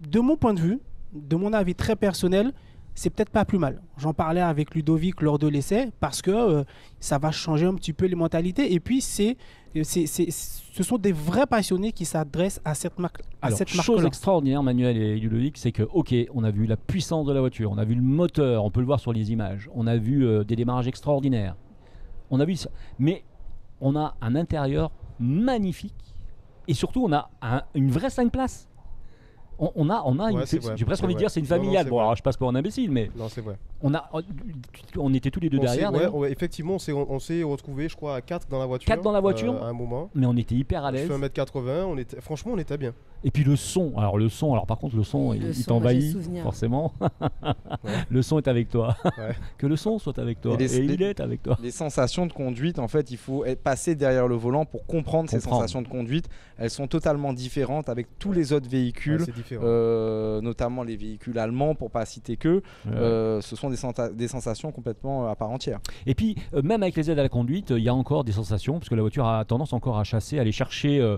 de mon point de vue, de mon avis très personnel, c'est peut-être pas plus mal. J'en parlais avec Ludovic lors de l'essai parce que ça va changer un petit peu les mentalités. Et puis, ce sont des vrais passionnés qui s'adressent à cette marque. Chose extraordinaire, Manuel et Ludovic, c'est que, ok, on a vu la puissance de la voiture, on a vu le moteur, on peut le voir sur les images, on a vu des démarrages extraordinaires, on a vu ça. Mais on a un intérieur magnifique et surtout, on a une vraie 5 places. On a j'ai presque envie de dire c'est une familiale. Bon, alors je passe pour un imbécile, mais non, c'est vrai. On était tous les deux derrière. Effectivement, on s'est retrouvés, je crois, à 4 dans la voiture. 4 dans la voiture à un moment. Mais on était hyper à l'aise. Je fais 1m80, franchement, on était bien. Et puis le son, alors par contre, le son, il t'envahit, forcément. Le son est avec toi. Que le son soit avec toi. Et il est avec toi. Les sensations de conduite, en fait, il faut passer derrière le volant pour comprendre ces sensations de conduite. Elles sont totalement différentes avec tous les autres véhicules. Notamment les véhicules allemands, pour pas citer que, ce sont des sensations complètement à part entière. Et puis, même avec les aides à la conduite, il y a encore des sensations, parce que la voiture a tendance encore à chasser, à aller chercher,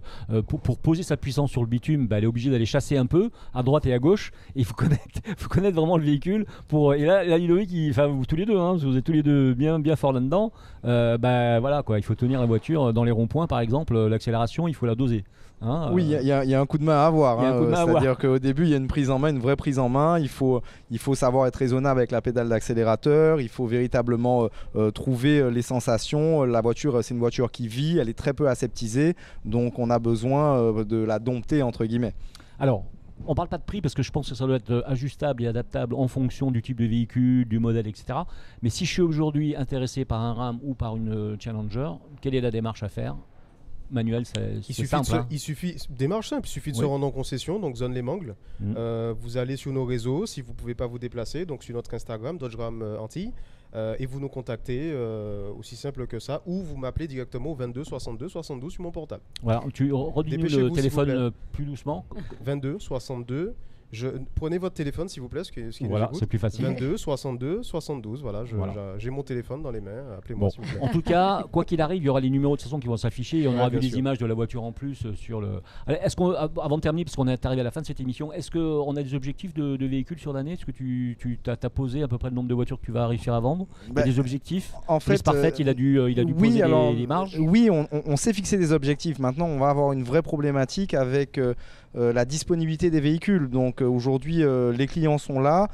pour poser sa puissance sur le bitume, elle est obligée d'aller chasser un peu, à droite et à gauche, et il faut connaître vraiment le véhicule. Et là Ludovic, vous tous les deux, parce que vous êtes tous les deux bien forts là-dedans, voilà, quoi, il faut tenir la voiture dans les ronds-points, par exemple, l'accélération, il faut la doser. Oui, il y a un coup de main à avoir. C'est-à-dire qu'au début, il y a une vraie prise en main. Il faut savoir être raisonnable avec la pédale d'accélérateur. Il faut véritablement trouver les sensations. La voiture, c'est une voiture qui vit. Elle est très peu aseptisée. Donc, on a besoin de la dompter, entre guillemets. Alors, on ne parle pas de prix parce que je pense que ça doit être ajustable et adaptable en fonction du type de véhicule, du modèle, etc. Mais si je suis aujourd'hui intéressé par un Ram ou par une Challenger, quelle est la démarche à faire ? Manuel, c'est simple. Il suffit démarche simple, il suffit de se rendre en concession, donc zone Les Mangles. Vous allez sur nos réseaux, si vous ne pouvez pas vous déplacer, donc sur notre Instagram, Dodge Ram Antilles, et vous nous contactez, aussi simple que ça, ou vous m'appelez directement au 22 62 72 sur mon portable. Voilà, tu redis le téléphone plus doucement. 22 62. Prenez votre téléphone s'il vous plaît, voilà, c'est plus facile. 22 62 72, voilà, j'ai mon téléphone dans les mains, appelez-moi s'il vous plaît. En tout cas, quoi qu'il arrive, il y aura les numéros de toute façon qui vont s'afficher et on aura vu les images de la voiture en plus sur le. Est-ce qu'on, avant de terminer, parce qu'on est arrivé à la fin de cette émission, est-ce qu'on a des objectifs de véhicules sur l'année ? Est-ce que tu as posé à peu près le nombre de voitures que tu vas réussir à vendre ? Il y a des objectifs. En fait, Parfait, il a dû poser les marges. Oui, on s'est fixé des objectifs. Maintenant, on va avoir une vraie problématique avec la disponibilité des véhicules. Donc aujourd'hui, les clients sont là.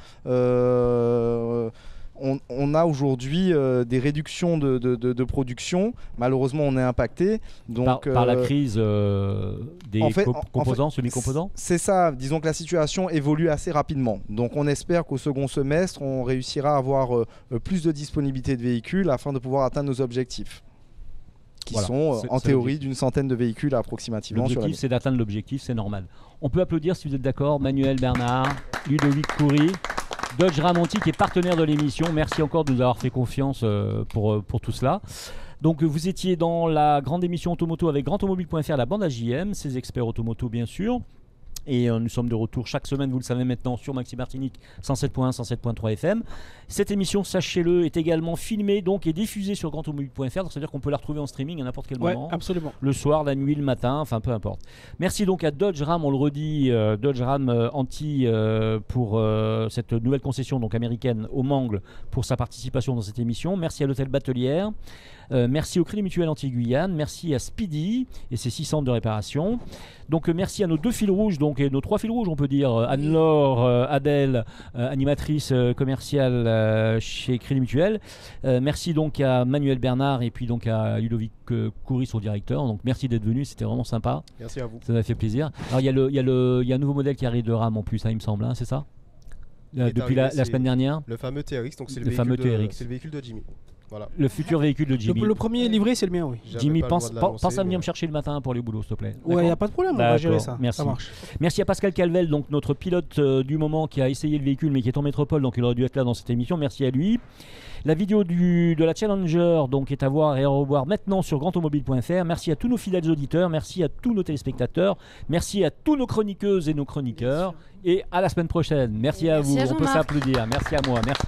On a aujourd'hui des réductions de production. Malheureusement, on est impacté. Donc, par la crise des composants, semi-composants. C'est ça. Disons que la situation évolue assez rapidement. Donc on espère qu'au second semestre, on réussira à avoir plus de disponibilité de véhicules afin de pouvoir atteindre nos objectifs. Qui sont en théorie d'une centaine de véhicules approximativement. L'objectif, c'est d'atteindre l'objectif, c'est normal. On peut applaudir si vous êtes d'accord. Manuel Bernard, Ludovic Coury, Dodge Ram Antilles qui est partenaire de l'émission. Merci encore de nous avoir fait confiance pour tout cela. Donc vous étiez dans la grande émission Automoto avec grandautomobile.fr, la bande AJM, ses experts automoto bien sûr. Et nous sommes de retour chaque semaine, vous le savez maintenant, sur Maxi Martinique 107.1, 107.3 FM. Cette émission, sachez-le, est également filmée donc, et diffusée sur grandautomobile.fr. Donc c'est-à-dire qu'on peut la retrouver en streaming à n'importe quel moment. Absolument. Le soir, la nuit, le matin, enfin peu importe. Merci donc à Dodge Ram, on le redit, Dodge Ram Antilles pour cette nouvelle concession donc, américaine au Mangles pour sa participation dans cette émission. Merci à l'hôtel Batelière. Merci au Crédit Mutuel Antilles-Guyane, merci à Speedy et ses 6 centres de réparation. Donc merci à nos 2 fils rouges, donc, et nos 3 fils rouges on peut dire, Anne-Laure, Adèle, animatrice commerciale chez Crédit Mutuel. Merci donc à Manuel Bernard et puis donc à Ludovic Coury, son directeur. Donc merci d'être venu, c'était vraiment sympa. Merci à vous. Ça m'a fait plaisir. Alors il y a un nouveau modèle qui arrive de RAM en plus, il me semble, hein, c'est ça depuis la semaine dernière. Le fameux TRX, donc c'est le véhicule de Jimmy. Voilà. Le futur véhicule de Jimmy. Le premier livré, c'est le mien, oui. Jimmy, pense à venir me chercher le matin pour aller au boulot, s'il te plaît. Ouais, il n'y a pas de problème, on va gérer ça. Merci. Ça marche. Merci à Pascal Calvel, donc notre pilote du moment qui a essayé le véhicule mais qui est en métropole, donc il aurait dû être là dans cette émission. Merci à lui. La vidéo de la Challenger donc, est à voir et à revoir maintenant sur grandautomobile.fr. Merci à tous nos fidèles auditeurs, merci à tous nos téléspectateurs, merci à tous nos chroniqueuses et nos chroniqueurs. Et à la semaine prochaine. Merci à vous. On peut s'applaudir. Merci à moi. Merci.